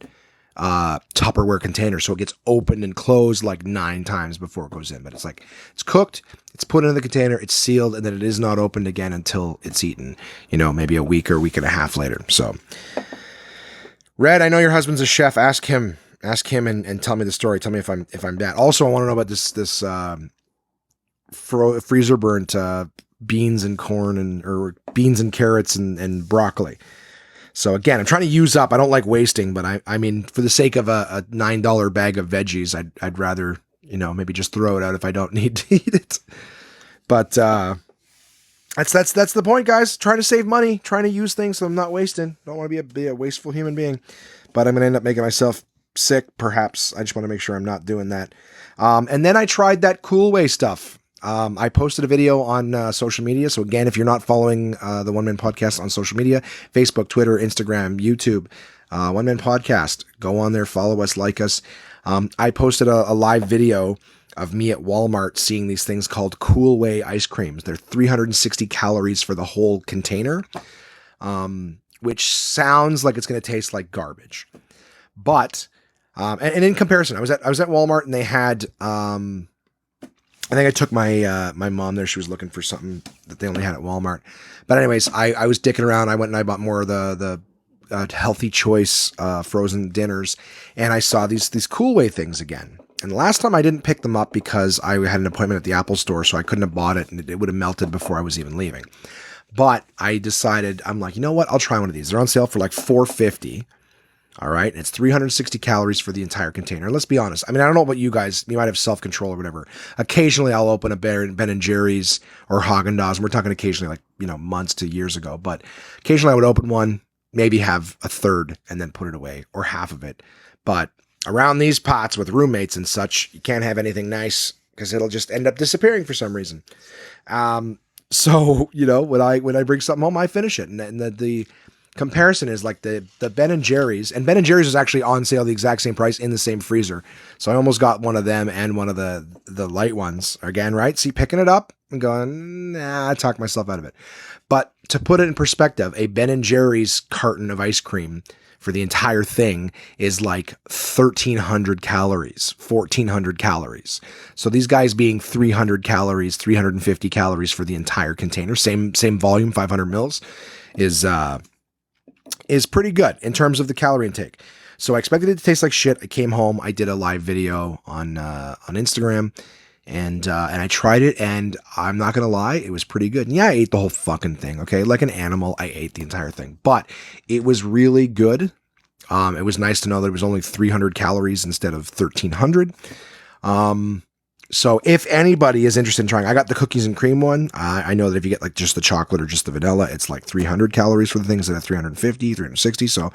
Tupperware container, so it gets opened and closed like 9 times before it goes in. But it's like, it's cooked, it's put into the container, it's sealed, and then it is not opened again until it's eaten, maybe a week or a week and a half later. So, Red, I know your husband's a chef. Ask him and tell me the story. Tell me if I'm bad. Also, I want to know about this freezer burnt beans and corn or beans and carrots and broccoli. So again, I'm trying to use up. I don't like wasting, but I mean, for the sake of a $9 bag of veggies, I'd rather, maybe just throw it out if I don't need to eat it. But That's the point, guys. Trying to save money, trying to use things so I'm not wasting. Don't want to be a wasteful human being, but I'm gonna end up making myself sick. Perhaps I just want to make sure I'm not doing that. And then I tried that Cool Way stuff. I posted a video on social media. So again, if you're not following the One Man Podcast on social media, Facebook, Twitter, Instagram, YouTube, One Man Podcast, go on there, follow us, like us. I posted a live video of me at Walmart seeing these things called Cool Way ice creams. They're 360 calories for the whole container, which sounds like it's going to taste like garbage. But and in comparison, I was at Walmart and they had I think I took my mom there. She was looking for something that they only had at Walmart. But anyways, I was dicking around. I went and I bought more of the Healthy Choice frozen dinners, and I saw these Cool Way things again. And the last time I didn't pick them up because I had an appointment at the Apple store, so I couldn't have bought it, and it would have melted before I was even leaving. But I decided, I'm like, you know what? I'll try one of these. They're on sale for like $4.50. All right. It's 360 calories for the entire container. Let's be honest. I mean, I don't know about you guys. You might have self-control or whatever. Occasionally I'll open a Ben & Jerry's or Haagen-Dazs. We're talking occasionally, like, months to years ago, but occasionally I would open one, maybe have a third and then put it away, or half of it. But around these pots with roommates and such, you can't have anything nice because it'll just end up disappearing for some reason. So, when I bring something home, I finish it. And the comparison is like the Ben & Jerry's, and Ben & Jerry's is actually on sale the exact same price in the same freezer. So I almost got one of them and one of the light ones again, right? See, picking it up and going, nah, I talked myself out of it. But to put it in perspective, a Ben & Jerry's carton of ice cream for the entire thing is like 1,300 calories, 1,400 calories. So these guys being 300 calories, 350 calories for the entire container, same volume, 500 mils, is pretty good in terms of the calorie intake. So I expected it to taste like shit. I came home, I did a live video on Instagram, and I tried it, and I'm not gonna lie, it was pretty good. And yeah, I ate the whole fucking thing. Okay, like an animal, I ate the entire thing, but it was really good. It was nice to know that it was only 300 calories instead of 1,300. So if anybody is interested in trying, I got the cookies and cream one. I know that if you get like just the chocolate or just the vanilla, it's like 300 calories for the things instead of 350, 360. So,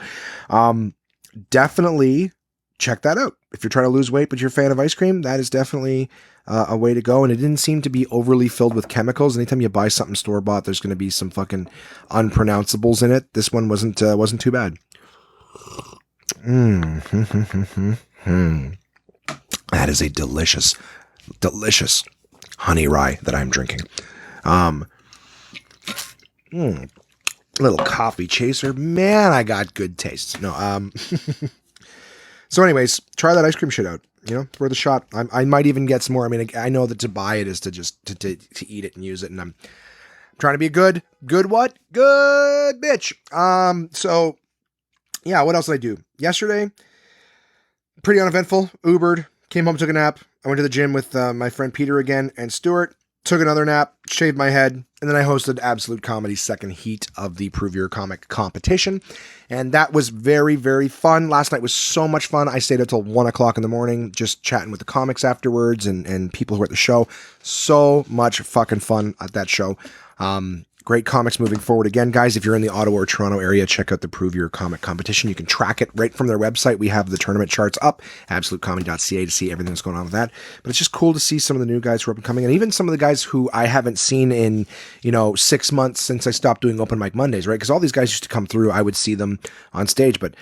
definitely check that out. If you're trying to lose weight, but you're a fan of ice cream, that is definitely a way to go. And it didn't seem to be overly filled with chemicals. Anytime you buy something store-bought, there's going to be some fucking unpronounceables in it. This one wasn't too bad. That is a delicious honey rye that I'm drinking. Little coffee chaser. Man, I got good taste. No, so anyways, try that ice cream shit out. It's worth a shot. I might even get some more. I mean, I know that to buy it is to just to eat it and use it, and I'm trying to be a good bitch. So yeah, what else did I do? Yesterday, pretty uneventful. Ubered, came home, took a nap. I went to the gym with my friend Peter again and Stuart, took another nap, shaved my head, and then I hosted Absolute Comedy's second heat of the Prove Your Comic competition. And that was very, very fun. Last night was so much fun. I stayed up till 1 o'clock in the morning, just chatting with the comics afterwards and people who were at the show. So much fucking fun at that show. Great comics moving forward. Again, guys, if you're in the Ottawa or Toronto area, check out the Prove Your Comic competition. You can track it right from their website. We have the tournament charts up, absolutecomedy.ca, to see everything that's going on with that. But it's just cool to see some of the new guys who are up and coming, and even some of the guys who I haven't seen in, 6 months since I stopped doing Open Mic Mondays, right? Because all these guys used to come through. I would see them on stage, but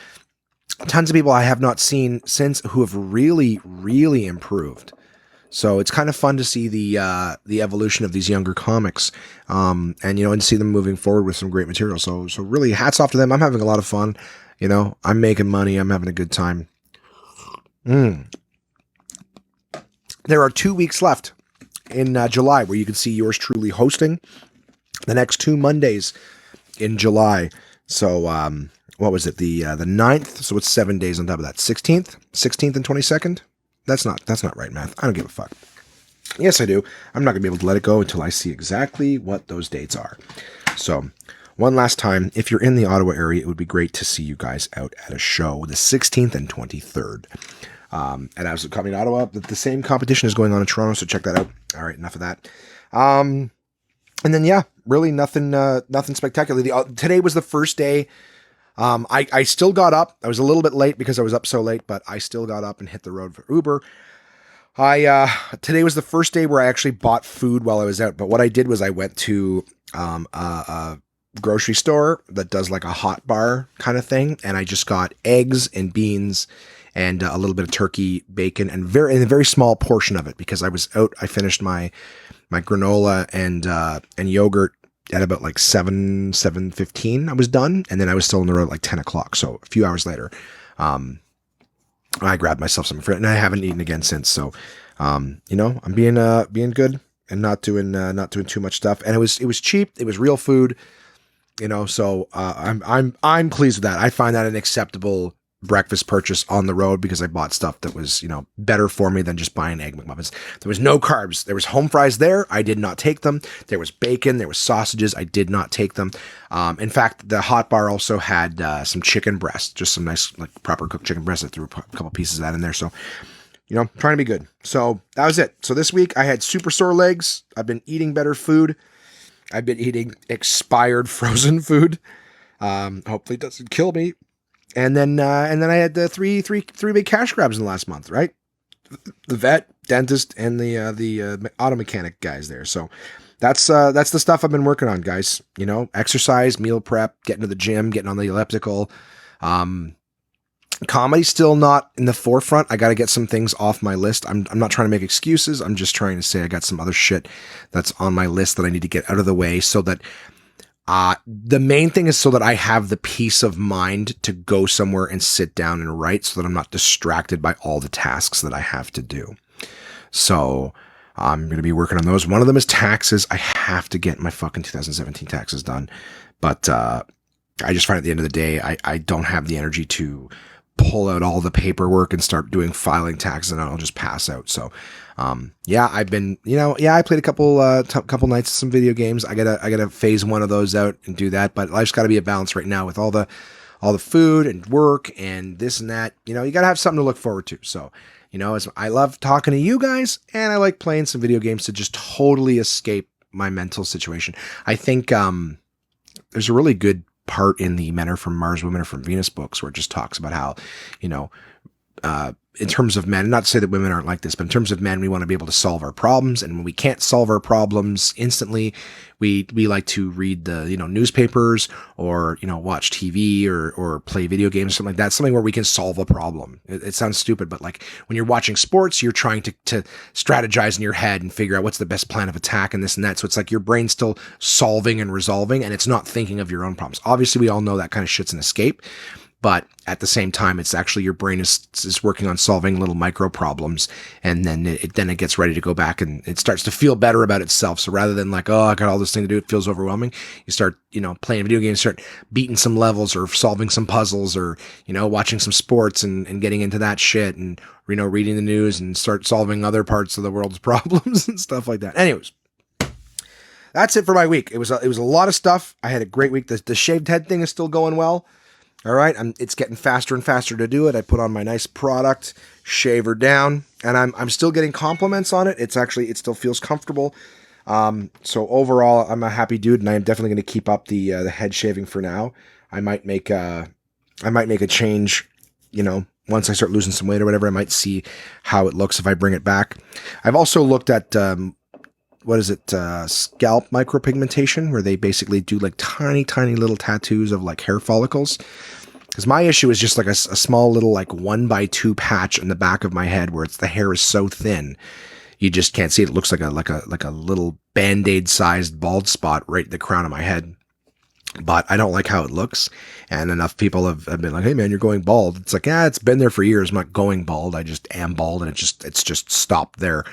tons of people I have not seen since who have really, really improved. So it's kind of fun to see the evolution of these younger comics, and see them moving forward with some great material. So really, hats off to them. I'm having a lot of fun. I'm making money. I'm having a good time. There are 2 weeks left in July where you can see yours truly hosting the next 2 Mondays in July. So what was it? The 9th. So it's 7 days on top of that. 16th and 22nd. That's not right math. I don't give a fuck. Yes, I do. I'm not going to be able to let it go until I see exactly what those dates are. So, one last time, if you're in the Ottawa area, it would be great to see you guys out at a show the 16th and 23rd at Absolute Comedy in Ottawa. The same competition is going on in Toronto, so check that out. All right, enough of that. And then, yeah, really nothing spectacular. Today was the first day. I still got up. I was a little bit late because I was up so late, but I still got up and hit the road for Uber. Today was the first day where I actually bought food while I was out. But what I did was I went to a grocery store that does like a hot bar kind of thing, and I just got eggs and beans and a little bit of turkey, bacon, and a very small portion of it because I was out. I finished my granola and yogurt at about like 7:15. I was done, and then I was still on the road at like 10 o'clock. So a few hours later, I grabbed myself some fruit, and I haven't eaten again since. So, I'm being good and not doing too much stuff. And it was cheap. It was real food, So I'm pleased with that. I find that an acceptable breakfast purchase on the road because I bought stuff that was, better for me than just buying Egg McMuffins. There was no carbs. There was home fries there. I did not take them. There was bacon. There was sausages. I did not take them. In fact, the hot bar also had some chicken breast, just some nice, like proper cooked chicken breast. I threw a couple pieces of that in there. So, trying to be good. So that was it. So this week I had super sore legs. I've been eating better food. I've been eating expired frozen food. Hopefully it doesn't kill me. And then I had the three big cash grabs in the last month, right? The vet, dentist, and the auto mechanic guys there. So that's the stuff I've been working on, guys. Exercise, meal prep, getting to the gym, getting on the elliptical. Comedy's still not in the forefront. I got to get some things off my list. I'm not trying to make excuses. I'm just trying to say I got some other shit that's on my list that I need to get out of the way so that the main thing is so that I have the peace of mind to go somewhere and sit down and write so that I'm not distracted by all the tasks that I have to do. So I'm going to be working on those. One of them is taxes. I have to get my fucking 2017 taxes done. But I just find at the end of the day, I don't have the energy to pull out all the paperwork and start doing filing taxes, and I'll just pass out. So, I've been, I played a couple nights of some video games. I gotta phase one of those out and do that, but life's gotta be a balance right now with all the food and work and this and that. You gotta have something to look forward to. So, I love talking to you guys, and I like playing some video games to just totally escape my mental situation. I think, there's a really good part in the Men Are From Mars, Women Are From Venus books where it just talks about how, in terms of men, not to say that women aren't like this, but in terms of men, we want to be able to solve our problems. And when we can't solve our problems instantly, we like to read the, newspapers or, watch TV or play video games, something like that, something where we can solve a problem. It sounds stupid, but like when you're watching sports, you're trying to strategize in your head and figure out what's the best plan of attack and this and that. So it's like your brain's still solving and resolving, and it's not thinking of your own problems. Obviously, we all know that kind of shit's an escape. But at the same time, it's actually your brain is working on solving little micro problems, and then it gets ready to go back and it starts to feel better about itself. So rather than like, oh, I got all this thing to do, it feels overwhelming. You start, playing video games, start beating some levels or solving some puzzles or, watching some sports and getting into that shit and, reading the news and start solving other parts of the world's problems and stuff like that. Anyways, that's it for my week. It was a lot of stuff. I had a great week. The shaved head thing is still going well. All right, it's getting faster and faster to do it. I put on my nice product, shaver down, and I'm still getting compliments on it. It still feels comfortable. So overall, I'm a happy dude, and I am definitely going to keep up the head shaving for now. I might make a change, once I start losing some weight or whatever. I might see how it looks if I bring it back. I've also looked at scalp micropigmentation, where they basically do like tiny little tattoos of like hair follicles. Because my issue is just like a small little like 1x2 patch in the back of my head where the hair is so thin you just can't see it. It looks like a little Band-Aid sized bald spot right at the crown of my head. But I don't like how it looks, and enough people have been like, "Hey man, you're going bald." It's like, it's been there for years. I'm not going bald. I just am bald, and it's just stopped there.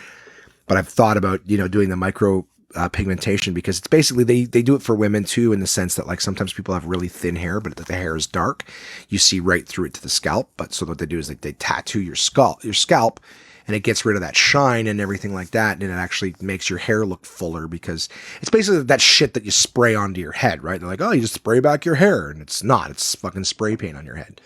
But I've thought about, doing the micro pigmentation because it's basically, they do it for women too, in the sense that like sometimes people have really thin hair, but if the hair is dark, you see right through it to the scalp. But so what they do is like they tattoo your scalp, and it gets rid of that shine and everything like that. And it actually makes your hair look fuller because it's basically that shit that you spray onto your head, right? They're like, oh, you just spray back your hair, and it's not, it's fucking spray paint on your head.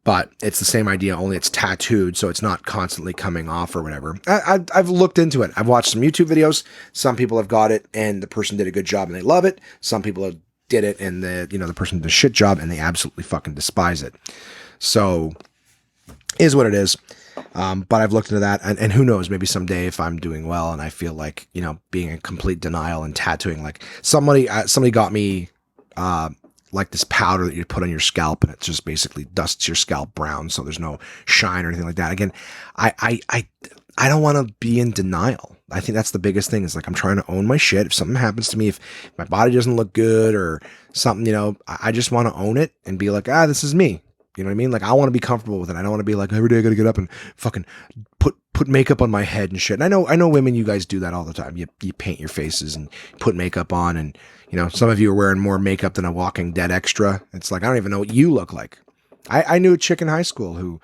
But it's the same idea, only it's tattooed, so it's not constantly coming off or whatever. I've looked into it. I've watched some YouTube videos. Some people have got it, and the person did a good job, and they love it. Some people have did it, and the person did a shit job, and they absolutely fucking despise it. So, is what it is. But I've looked into that, and who knows, maybe someday if I'm doing well and I feel like, being in complete denial and tattooing, like somebody got me, like this powder that you put on your scalp, and it just basically dusts your scalp brown, so there's no shine or anything like that. Again, I don't want to be in denial. I think that's the biggest thing, is like, I'm trying to own my shit. If something happens to me, if my body doesn't look good or something, I just want to own it and be like, this is me. You know what I mean? Like, I want to be comfortable with it. I don't want to be like, every day I got to get up and fucking put makeup on my head and shit. And I know women, you guys do that all the time. You paint your faces and put makeup on, and some of you are wearing more makeup than a Walking Dead extra. It's like, I don't even know what you look like. I knew a chick in high school who,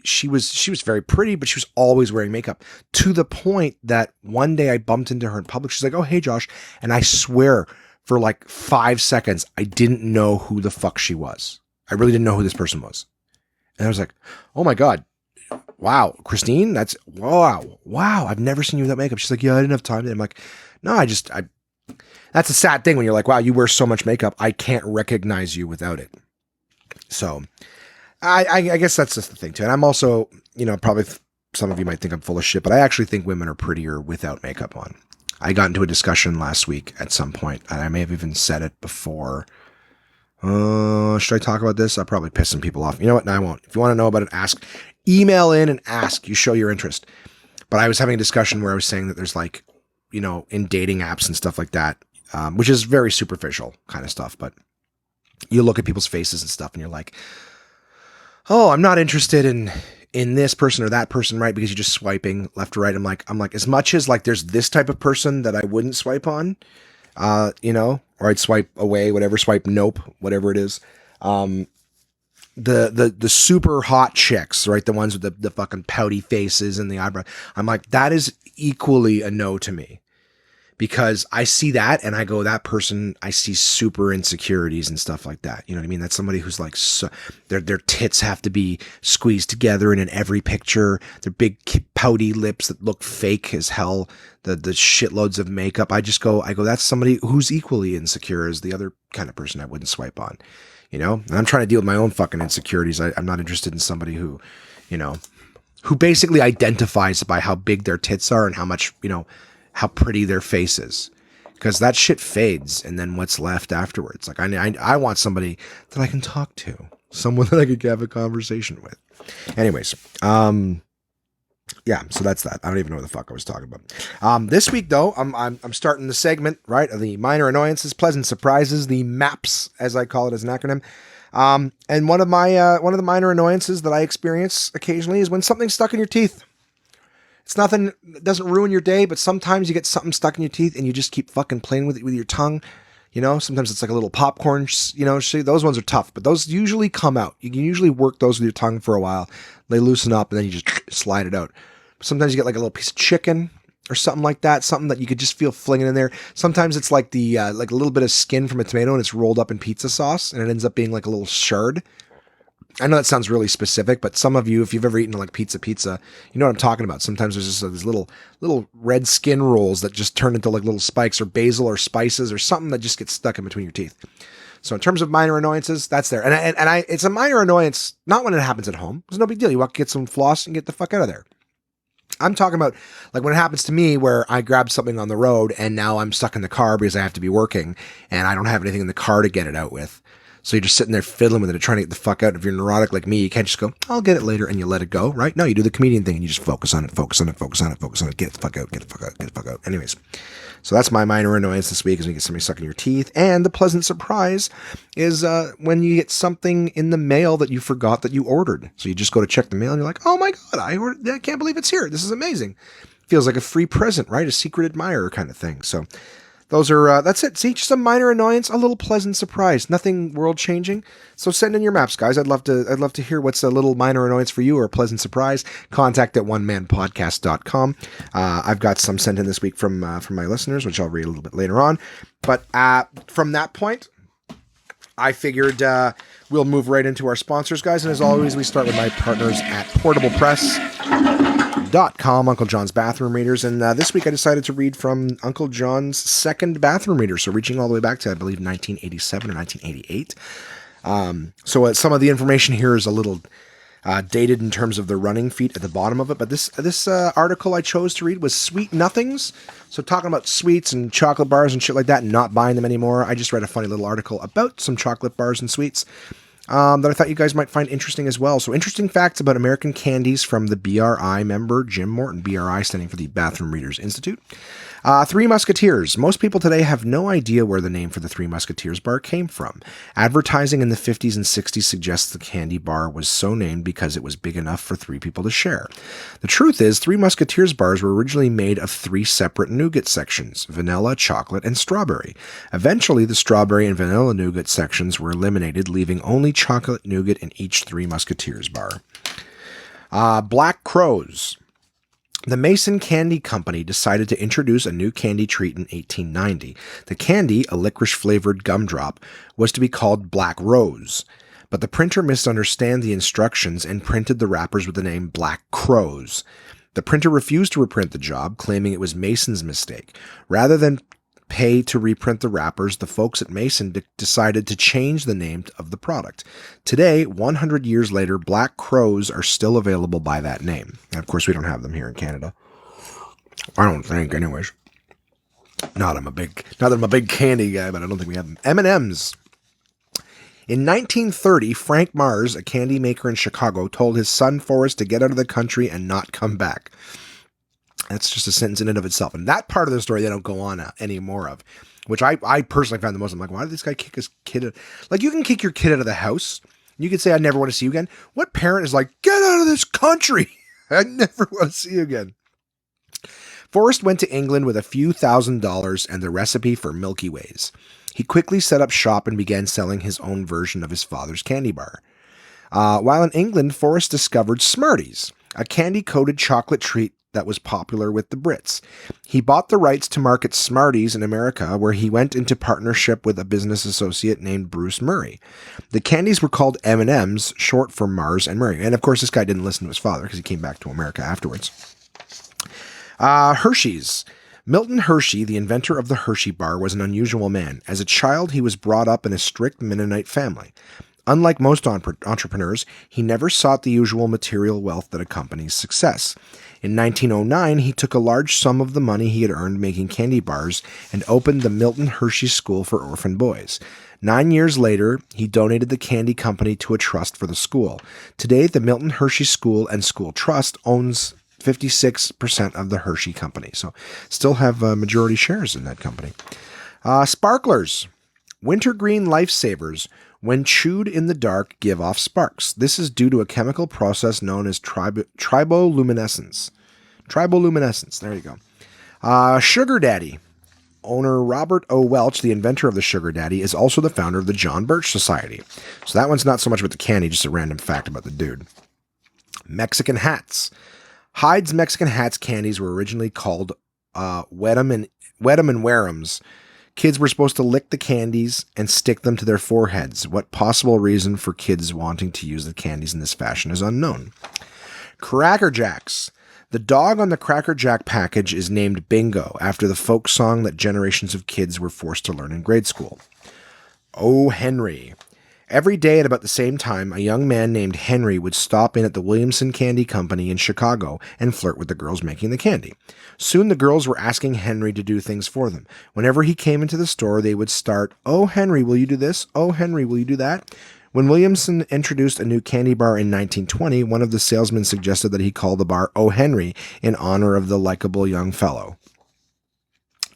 she was very pretty, but she was always wearing makeup, to the point that one day I bumped into her in public. She's like, "Oh, hey, Josh." And I swear for like 5 seconds, I didn't know who the fuck she was. I really didn't know who this person was. And I was like, "Oh my God. Wow, Christine, that's wow. I've never seen you without makeup." She's like, "Yeah, I didn't have time." And I'm like, "No, that's a sad thing when you're like, wow, you wear so much makeup. I can't recognize you without it." So I guess that's just the thing too. And I'm also, probably some of you might think I'm full of shit, but I actually think women are prettier without makeup on. I got into a discussion last week at some point, and I may have even said it before. Should I talk about this? I'll probably piss some people off. You know what? No, I won't. If you want to know about it, email in and ask. You show your interest. But I was having a discussion where I was saying that there's like, in dating apps and stuff like that, which is very superficial kind of stuff. But you look at people's faces and stuff, and you're like, "Oh, I'm not interested in this person or that person," right? Because you're just swiping left to right. I'm like, as much as like there's this type of person that I wouldn't swipe on, or I'd swipe away, whatever, swipe nope, whatever it is. The super hot chicks, right? The ones with the fucking pouty faces and the eyebrow. I'm like, that is equally a no to me, because I see that and I go, that person, I see super insecurities and stuff like that. You know what I mean? That's somebody who's like, so, their tits have to be squeezed together and in every picture, their big pouty lips that look fake as hell, the shitloads of makeup. I go, that's somebody who's equally insecure as the other kind of person I wouldn't swipe on, and I'm trying to deal with my own fucking insecurities. I'm not interested in somebody who, who basically identifies by how big their tits are and how much, how pretty their face is, because that shit fades, and then what's left afterwards? Like, I want somebody that I can talk to, someone that I could have a conversation with. Anyways, yeah, so that's that. I don't even know what the fuck I was talking about. This week though, I'm starting the segment, right, of the minor annoyances, pleasant surprises, the MAPS, as I call it as an acronym. And one of the minor annoyances that I experience occasionally is when something's stuck in your teeth. It's nothing, it doesn't ruin your day, but sometimes you get something stuck in your teeth and you just keep fucking playing with it with your tongue. Sometimes it's like a little popcorn, those ones are tough, but those usually come out. You can usually work those with your tongue for a while. They loosen up and then you just slide it out. Sometimes you get like a little piece of chicken or something like that, something that you could just feel flinging in there. Sometimes it's like like a little bit of skin from a tomato and it's rolled up in pizza sauce and it ends up being like a little shard. I know that sounds really specific, but some of you, if you've ever eaten like pizza, you know what I'm talking about. Sometimes there's just these little red skin rolls that just turn into like little spikes or basil or spices or something that just gets stuck in between your teeth. So in terms of minor annoyances, that's there. And it's a minor annoyance, not when it happens at home. It's no big deal. You walk, get some floss and get the fuck out of there. I'm talking about like when it happens to me where I grab something on the road and now I'm stuck in the car because I have to be working and I don't have anything in the car to get it out with. So you're just sitting there fiddling with it and trying to get the fuck out. If you're neurotic like me, you can't just go, "I'll get it later," and you let it go, right? No, you do the comedian thing and you just focus on it, get the fuck out. Anyways, so that's my minor annoyance this week, is when you get somebody stuck in your teeth. And the pleasant surprise is when you get something in the mail that you forgot that you ordered. So you just go to check the mail and you're like, "Oh my God, I can't believe it's here. This is amazing." Feels like a free present, right? A secret admirer kind of thing. So those are, that's it. See, just a minor annoyance, a little pleasant surprise, nothing world changing. So send in your maps, guys. I'd love to hear what's a little minor annoyance for you or a pleasant surprise. Contact at onemanpodcast.com. I've got some sent in this week from my listeners, which I'll read a little bit later on. But from that point, I figured We'll move right into our sponsors, guys. And as always, we start with my partners at portablepress.com, Uncle John's Bathroom Readers. And this week I decided to read from Uncle John's second bathroom reader. So reaching all the way back to, I believe, 1987 or 1988. So some of the information here is a little dated in terms of the running feet at the bottom of it. But this article I chose to read was Sweet Nothings. So talking about sweets and chocolate bars and shit like that and not buying them anymore. I just read a funny little article about some chocolate bars and sweets that I thought you guys might find interesting as well. So interesting facts about American candies from the BRI member, Jim Morton. BRI standing for the Bathroom Readers Institute. Three Musketeers. Most people today have no idea where the name for the Three Musketeers bar came from. Advertising in the 50s and 60s suggests the candy bar was so named because it was big enough for three people to share. The truth is, Three Musketeers bars were originally made of three separate nougat sections: vanilla, chocolate, and strawberry. Eventually, the strawberry and vanilla nougat sections were eliminated, leaving only chocolate nougat in each Three Musketeers bar. Black Crows. The Mason Candy Company decided to introduce a new candy treat in 1890. The candy, a licorice-flavored gumdrop, was to be called Black Rose, but the printer misunderstood the instructions and printed the wrappers with the name Black Crows. The printer refused to reprint the job, claiming it was Mason's mistake. Rather than pay to reprint the wrappers, the folks at Mason decided to change the name of the product. Today, 100 years later, Black Crows are still available by that name. And of course, we don't have them here in Canada. I don't think, anyways. Not that I'm a big candy guy, but I don't think we have them. M&M's. In 1930, Frank Mars, a candy maker in Chicago, told his son Forrest to get out of the country and not come back. That's just a sentence in and of itself. And that part of the story they don't go on any more of, which I personally found the most. I'm like, why did this guy kick his kid out? Like, you can kick your kid out of the house. You could say, I never want to see you again. What parent is like, get out of this country? I never want to see you again. Forrest went to England with a few $1,000s and the recipe for Milky Ways. He quickly set up shop and began selling his own version of his father's candy bar. While in England, Forrest discovered Smarties, a candy-coated chocolate treat that was popular with the Brits. He bought the rights to market Smarties in America, where he went into partnership with a business associate named Bruce Murray. The candies were called M&Ms, short for Mars and Murray. And of course, this guy didn't listen to his father because he came back to America afterwards. Hershey's. Milton Hershey, the inventor of the Hershey bar, was an unusual man. As a child, he was brought up in a strict Mennonite family. Unlike most entrepreneurs, he never sought the usual material wealth that accompanies success. In 1909, he took a large sum of the money he had earned making candy bars and opened the Milton Hershey School for Orphan Boys. 9 years later, he donated the candy company to a trust for the school. Today, the Milton Hershey School and School Trust owns 56% of the Hershey Company, so still have majority shares in that company. Sparklers. Wintergreen Lifesavers, when chewed in the dark, give off sparks. This is due to a chemical process known as triboluminescence. Triboluminescence, there you go. Sugar Daddy. Owner Robert O. Welch, the inventor of the Sugar Daddy, is also the founder of the John Birch Society. So that one's not so much about the candy, just a random fact about the dude. Mexican Hats. Hyde's Mexican Hats candies were originally called Wet 'em and Wear 'ems. Kids were supposed to lick the candies and stick them to their foreheads. What possible reason for kids wanting to use the candies in this fashion is unknown. Cracker Jacks. The dog on the Cracker Jack package is named Bingo, after the folk song that generations of kids were forced to learn in grade school. O. Henry. Every day at about the same time, a young man named Henry would stop in at the Williamson Candy Company in Chicago and flirt with the girls making the candy. Soon the girls were asking Henry to do things for them. Whenever he came into the store, they would start, "Oh, Henry, will you do this? Oh, Henry, will you do that?" When Williamson introduced a new candy bar in 1920, one of the salesmen suggested that he call the bar O. Henry in honor of the likable young fellow.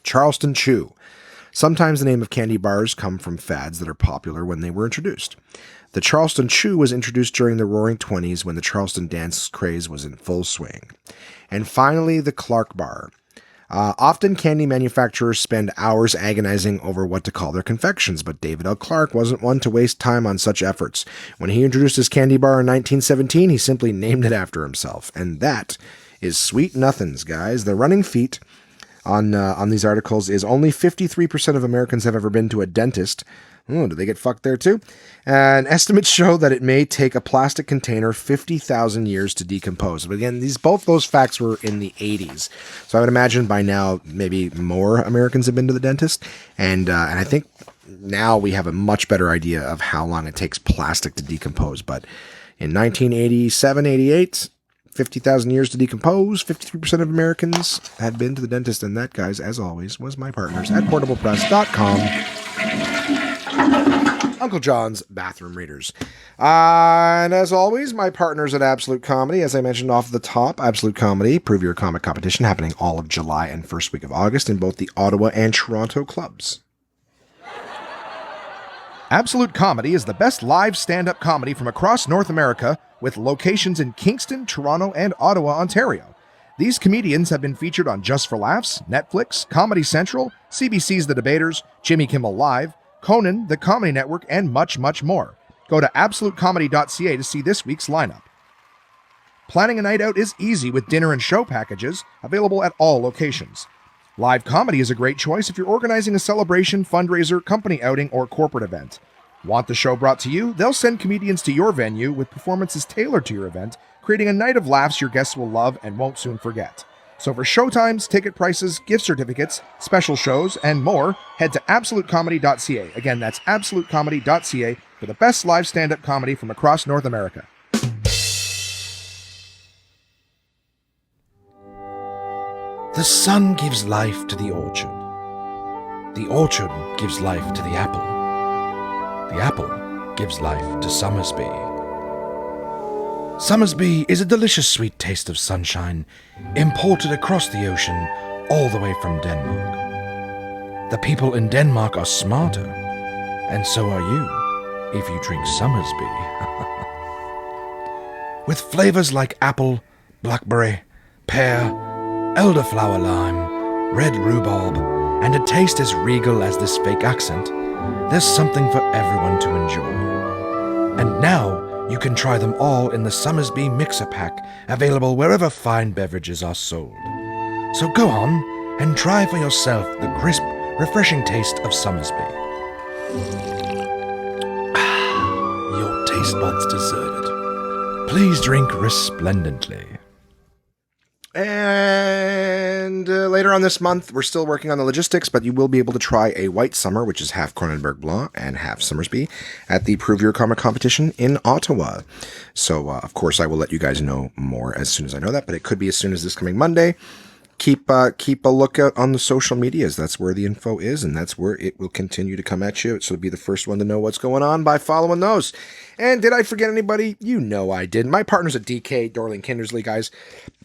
Charleston Chew. Sometimes the name of candy bars come from fads that are popular when they were introduced. The Charleston Chew was introduced during the Roaring '20s when the Charleston dance craze was in full swing. And finally, the Clark Bar. Often candy manufacturers spend hours agonizing over what to call their confections, but David L. Clark wasn't one to waste time on such efforts. When he introduced his candy bar in 1917, he simply named it after himself. And that is Sweet Nothings, guys. The running feet on these articles is only 53% of Americans have ever been to a dentist. Oh, do they get fucked there too? And estimates show that it may take a plastic container 50,000 years to decompose. But again, both those facts were in the 80s. So I would imagine by now maybe more Americans have been to the dentist. And I think now we have a much better idea of how long it takes plastic to decompose. But in 1987, 88, 50,000 years to decompose, 53% of Americans had been to the dentist. And that, guys, as always, was my partners at portablepress.com. Uncle John's Bathroom Readers. And as always, my partners at Absolute Comedy, as I mentioned off the top, Absolute Comedy, Prove Your Comic competition happening all of July and first week of August in both the Ottawa and Toronto clubs. Absolute Comedy is the best live stand-up comedy from across North America with locations in Kingston, Toronto, and Ottawa, Ontario. These comedians have been featured on Just for Laughs, Netflix, Comedy Central, CBC's The Debaters, Jimmy Kimmel Live, Conan, The Comedy Network, and much, much more. Go to absolutecomedy.ca to see this week's lineup. Planning a night out is easy with dinner and show packages available at all locations. Live comedy is a great choice if you're organizing a celebration, fundraiser, company outing, or corporate event. Want the show brought to you? They'll send comedians to your venue with performances tailored to your event, creating a night of laughs your guests will love and won't soon forget. So for showtimes, ticket prices, gift certificates, special shows, and more, head to absolutecomedy.ca. Again, that's absolutecomedy.ca for the best live stand-up comedy from across North America. The sun gives life to the orchard. The orchard gives life to the apple. The apple gives life to Somersby. Somersby is a delicious sweet taste of sunshine, imported across the ocean, all the way from Denmark. The people in Denmark are smarter, and so are you, if you drink Somersby. With flavors like apple, blackberry, pear, elderflower lime, red rhubarb, and a taste as regal as this fake accent, there's something for everyone to enjoy. And now, you can try them all in the Somersby Mixer Pack, available wherever fine beverages are sold. So go on and try for yourself the crisp, refreshing taste of Somersby. Your taste buds deserve it. Please drink resplendently. And later on this month, we're still working on the logistics, but you will be able to try a White Summer, which is half Cronenberg Blanc and half Somersby, at the Prove Your Comic competition in Ottawa. So, of course, I will let you guys know more as soon as I know that, but it could be as soon as this coming Monday. Keep a lookout on the social medias. That's where the info is, and that's where it will continue to come at you. So be the first one to know what's going on by following those. And did I forget anybody? You know I did. My partners at DK, Dorling Kindersley, guys.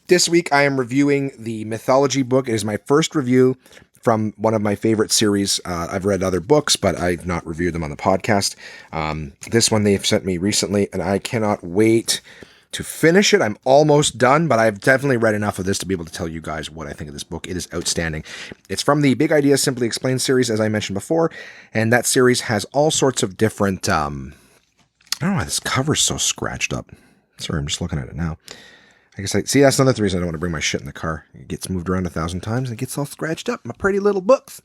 This week, I am reviewing the mythology book. It is my first review from one of my favorite series. I've read other books, but I've not reviewed them on the podcast. This one they've sent me recently, and I cannot wait to finish it. I'm almost done, but I've definitely read enough of this to be able to tell you guys what I think of this book. It is outstanding. It's from the Big Ideas Simply Explained series, as I mentioned before, and that series has all sorts of different... I don't know why this cover's so scratched up. Sorry, I'm just looking at it now. I guess see, that's another reason I don't want to bring my shit in the car. It gets moved around 1,000 times and it gets all scratched up. My pretty little books.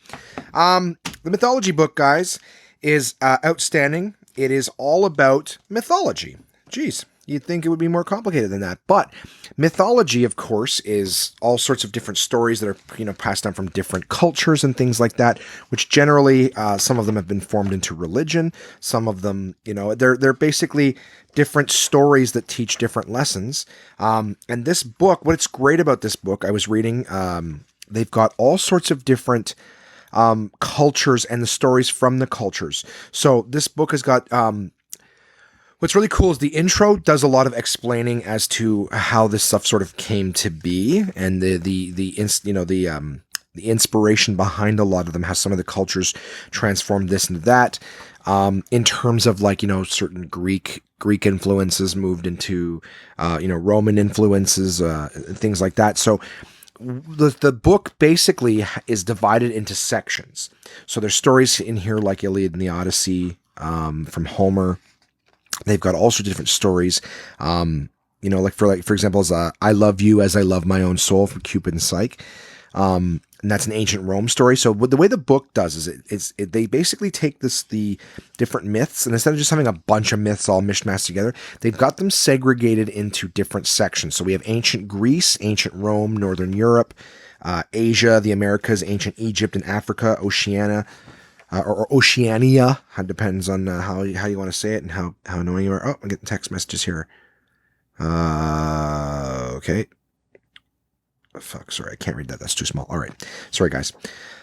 The mythology book, guys, is outstanding. It is all about mythology. Jeez, you'd think it would be more complicated than that. But mythology, of course, is all sorts of different stories that are, passed down from different cultures and things like that, which generally, some of them have been formed into religion. Some of them, they're basically different stories that teach different lessons. And this book, what's great about this book, I was reading, they've got all sorts of different cultures and the stories from the cultures. So this book has got... what's really cool is the intro does a lot of explaining as to how this stuff sort of came to be, and the inspiration behind a lot of them, how some of the cultures transformed this into that. In terms of certain Greek influences moved into Roman influences, things like that. So the book basically is divided into sections. So there's stories in here like Iliad and the Odyssey, from Homer. They've got all sorts of different stories. For example, I Love You as I Love My Own Soul from Cupid and Psyche. and that's an ancient Rome story. So what the way the book does is they basically take the different myths, and instead of just having a bunch of myths all mishmashed together, they've got them segregated into different sections. So we have ancient Greece, ancient Rome, Northern Europe, Asia, the Americas, ancient Egypt and Africa, Oceania, or Oceania. It depends on how you want to say it and how annoying you are. Oh, I'm getting text messages here. Okay. Fuck, sorry, I can't read that. That's too small. All right. Sorry, guys.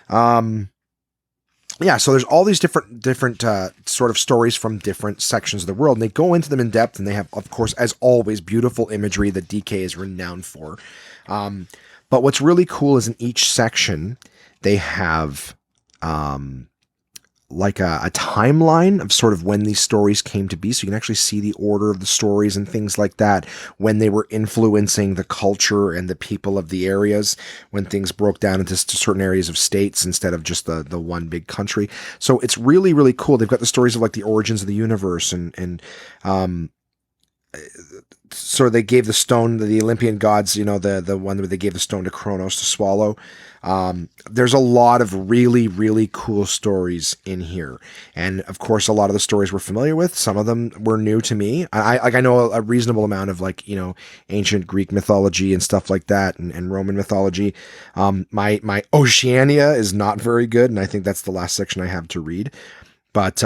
Yeah, so there's all these different sort of stories from different sections of the world, and they go into them in depth, and they have, of course, as always, beautiful imagery that DK is renowned for. But what's really cool is in each section, they have like a timeline of sort of when these stories came to be. So you can actually see the order of the stories and things like that, when they were influencing the culture and the people of the areas, when things broke down into certain areas of states instead of just the one big country. So it's really, really cool. They've got the stories of like the origins of the universe and so they gave the stone to the Olympian gods, you know, the one where they gave the stone to Kronos to swallow. There's a lot of really, really cool stories in here. And of course, a lot of the stories we're familiar with. Some of them were new to me. I know a reasonable amount of like, you know, ancient Greek mythology and stuff like that, and Roman mythology. My Oceania is not very good, and I think that's the last section I have to read. But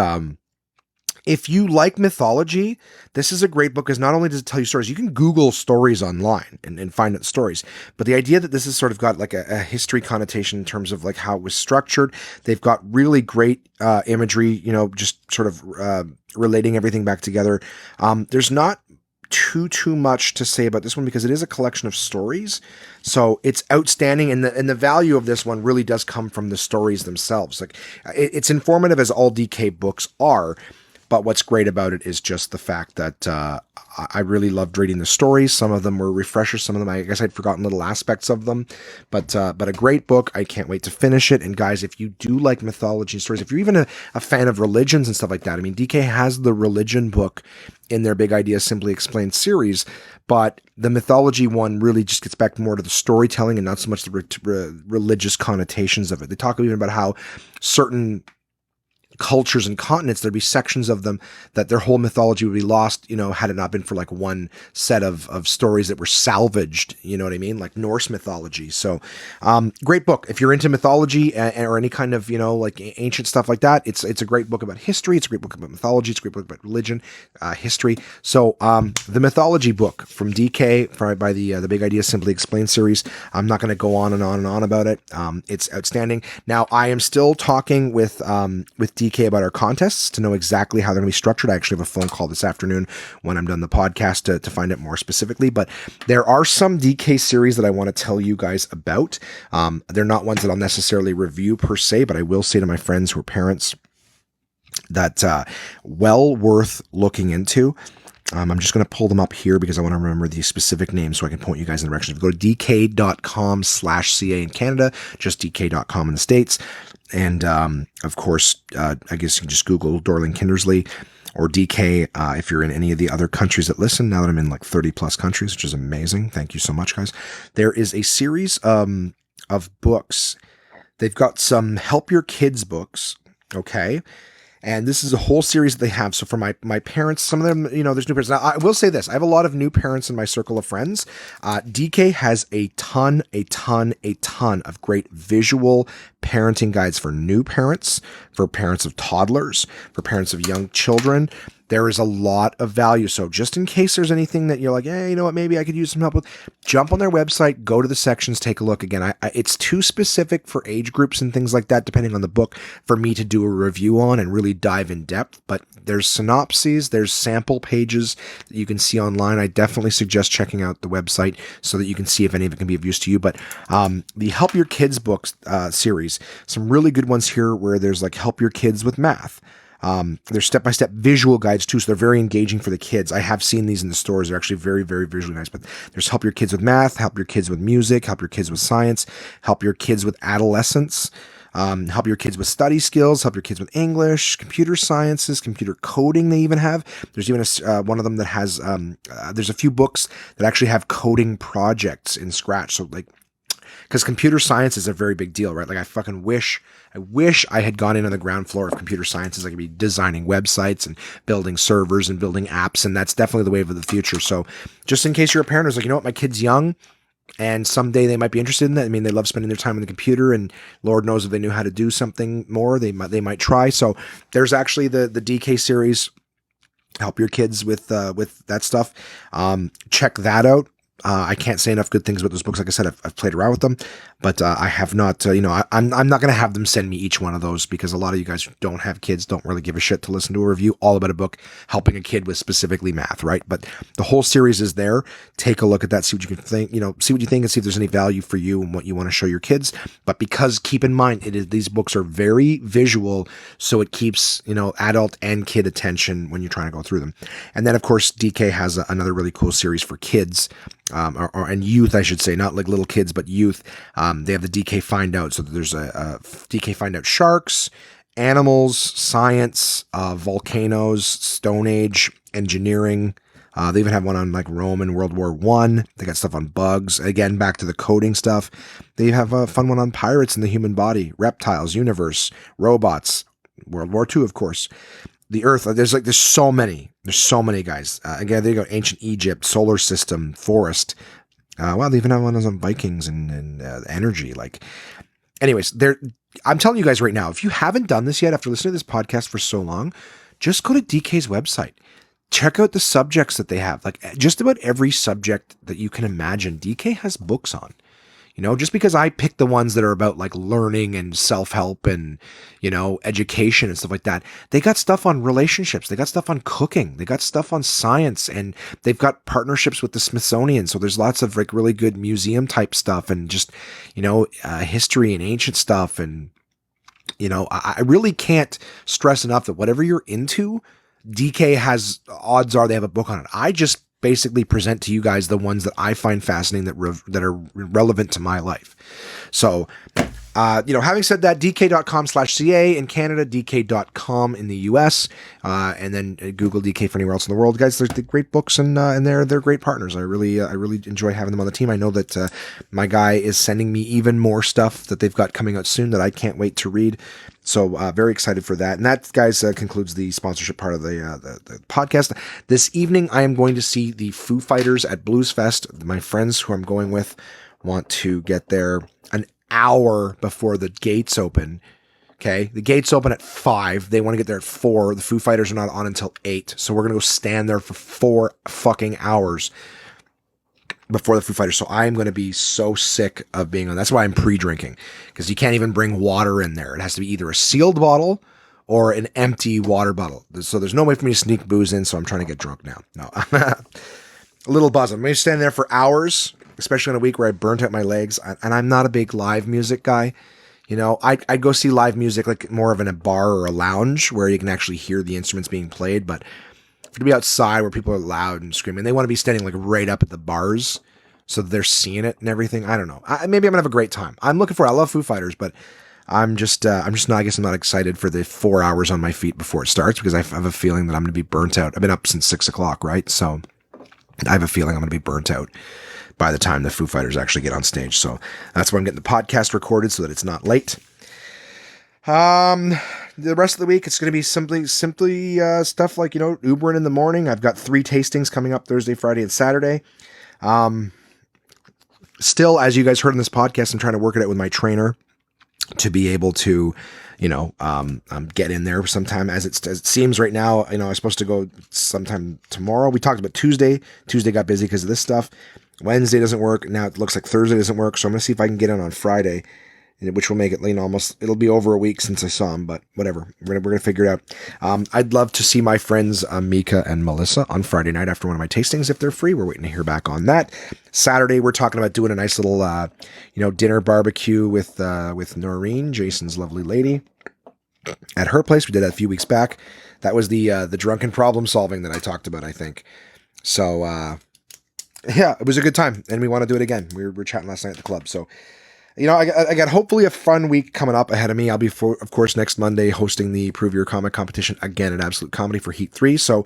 if you like mythology, this is a great book, because not only does it tell you stories, you can Google stories online and find out stories. But the idea that this has sort of got like a history connotation in terms of like how it was structured, they've got really great imagery, you know, just sort of relating everything back together. There's not too much to say about this one, because it is a collection of stories, so it's outstanding, and the value of this one really does come from the stories themselves. Like it's informative, as all DK books are. But what's great about it is just the fact that I really loved reading the stories. Some of them were refreshers. Some of them, I guess I'd forgotten little aspects of them. But a great book. I can't wait to finish it. And guys, if you do like mythology and stories, if you're even a fan of religions and stuff like that, I mean, DK has the religion book in their Big Ideas Simply Explained series. But the mythology one really just gets back more to the storytelling and not so much the religious connotations of it. They talk even about how certain cultures and continents, there'd be sections of them that their whole mythology would be lost, you know, had it not been for like one set of stories that were salvaged, you know what I mean? Like Norse mythology. So, great book. If you're into mythology or any kind of, you know, like ancient stuff like that, it's a great book about history. It's a great book about mythology. It's a great book about religion, history. So, the mythology book from DK by the Big Ideas Simply Explained series. I'm not going to go on and on and on about it. It's outstanding. Now, I am still talking with DK about our contests to know exactly how they're going to be structured. I actually have a phone call this afternoon when I'm done the podcast to find out more specifically, but there are some DK series that I want to tell you guys about. They're not ones that I'll necessarily review per se, but I will say to my friends who are parents that well worth looking into. I'm just going to pull them up here because I want to remember the specific names so I can point you guys in the direction. If you go to dk.com/CA in Canada, just dk.com in the States. And, of course, I guess you can just Google Dorling Kindersley or DK if you're in any of the other countries that listen, now that I'm in like 30 plus countries, which is amazing. Thank you so much, guys. There is a series of books. They've got some Help Your Kids books, okay? And this is a whole series that they have. So for my parents, some of them, you know, there's new parents. Now, I will say this. I have a lot of new parents in my circle of friends. DK has a ton of great visual parenting guides for new parents, for parents of toddlers, for parents of young children. There is a lot of value. So just in case there's anything that you're like, hey, you know what, maybe I could use some help with, jump on their website, go to the sections, take a look. Again, it's too specific for age groups and things like that, depending on the book, for me to do a review on and really dive in depth. But there's synopses, there's sample pages that you can see online. I definitely suggest checking out the website so that you can see if any of it can be of use to you. But the Help Your Kids books series, some really good ones here where there's like Help Your Kids with Math. They're step-by-step visual guides too, so they're very engaging for the kids. I have seen these in the stores. They're actually very, very visually nice. But there's Help Your Kids with Math, Help Your Kids with Music, Help Your Kids with Science, Help Your Kids with Adolescence, Help Your Kids with Study Skills, Help Your Kids with English, Computer Sciences, Computer Coding they even have. There's even one of them that has, there's a few books that actually have coding projects in Scratch. So like, because computer science is a very big deal, right? Like I wish I had gone in on the ground floor of computer sciences. I could be designing websites and building servers and building apps, and that's definitely the wave of the future. So just in case you're a parent who's like, you know what, my kid's young, and someday they might be interested in that. I mean, they love spending their time on the computer, and Lord knows if they knew how to do something more, they might try. So there's actually the DK series. Help your kids with that stuff. Check that out. I can't say enough good things about those books. Like I said, I've played around with them, but I have not, I'm not going to have them send me each one of those, because a lot of you guys who don't have kids don't really give a shit to listen to a review all about a book helping a kid with specifically math, right? But the whole series is there. Take a look at that, see what you can think, see what you think, and see if there's any value for you and what you want to show your kids. But because, keep in mind, these books are very visual, so it keeps, adult and kid attention when you're trying to go through them. And then, of course, DK has another really cool series for kids, and youth, I should say, not like little kids, but youth. They have the DK Find Out. So there's a DK Find Out sharks, animals, science, volcanoes, Stone Age, engineering. They even have one on like Rome and World War I. They got stuff on bugs. Again, back to the coding stuff. They have a fun one on pirates and the human body, reptiles, universe, robots, World War II, of course. The Earth, there's so many. There's so many, guys. Again, there you go. Ancient Egypt, solar system, forest. Wow, they even have one on Vikings and energy. Anyways, I'm telling you guys right now, if you haven't done this yet after listening to this podcast for so long, just go to DK's website. Check out the subjects that they have. Like, just about every subject that you can imagine, DK has books on. Just because I pick the ones that are about like learning and self-help and, education and stuff like that, they got stuff on relationships. They got stuff on cooking. They got stuff on science, and they've got partnerships with the Smithsonian. So there's lots of like really good museum type stuff and just, history and ancient stuff. And, I really can't stress enough that whatever you're into, DK has, odds are they have a book on it. I just basically present to you guys the ones that I find fascinating that are relevant to my life. So, having said that, dk.com/ca in Canada, dk.com in the US, and then Google DK for anywhere else in the world. Guys, they're great books, and they're great partners. I really enjoy having them on the team. I know that my guy is sending me even more stuff that they've got coming out soon that I can't wait to read. So very excited for that. And that, guys, concludes the sponsorship part of the podcast. This evening, I am going to see the Foo Fighters at Blues Fest. My friends who I'm going with want to get there an hour before the gates open. Okay, the gates open at 5. They want to get there at 4. The Foo Fighters are not on until 8. So we're going to go stand there for 4 fucking hours before the Foo Fighters. So I'm going to be so sick of being on. That's why I'm pre-drinking, because you can't even bring water in there. It has to be either a sealed bottle or an empty water bottle. So there's no way for me to sneak booze in. So I'm trying to get drunk now. No, a little buzz. I'm going to stand there for hours, especially on a week where I burnt out my legs. And I'm not a big live music guy. I'd go see live music like more of in a bar or a lounge where you can actually hear the instruments being played. But to be outside where people are loud and screaming, they want to be standing like right up at the bars so that they're seeing it and everything. I don't know. Maybe I'm gonna have a great time. I love Foo Fighters, but I'm just not, I guess I'm not excited for the 4 hours on my feet before it starts, because I have a feeling that I'm going to be burnt out. I've been up since 6 o'clock, right? So I have a feeling I'm going to be burnt out by the time the Foo Fighters actually get on stage. So that's why I'm getting the podcast recorded, so that it's not late. The rest of the week, it's going to be simply stuff like, Ubering in the morning. I've got 3 tastings coming up Thursday, Friday, and Saturday. Still, as you guys heard in this podcast, I'm trying to work it out with my trainer to be able to, get in there sometime. As it seems right now, I'm supposed to go sometime tomorrow. We talked about Tuesday. Tuesday got busy because of this stuff. Wednesday doesn't work. Now it looks like Thursday doesn't work. So I'm going to see if I can get in on Friday, which will make it, it'll be over a week since I saw him, but whatever. We're going to figure it out. I'd love to see my friends, Mika and Melissa, on Friday night after one of my tastings, if they're free. We're waiting to hear back on that. Saturday, we're talking about doing a nice little, dinner barbecue with Noreen, Jason's lovely lady, at her place. We did that a few weeks back. That was the drunken problem solving that I talked about, I think. So, yeah, it was a good time, and we want to do it again. We were chatting last night at the club, so I got hopefully a fun week coming up ahead of me. I'll be, of course, next Monday hosting the Prove Your Comic competition again at Absolute Comedy for Heat 3. So,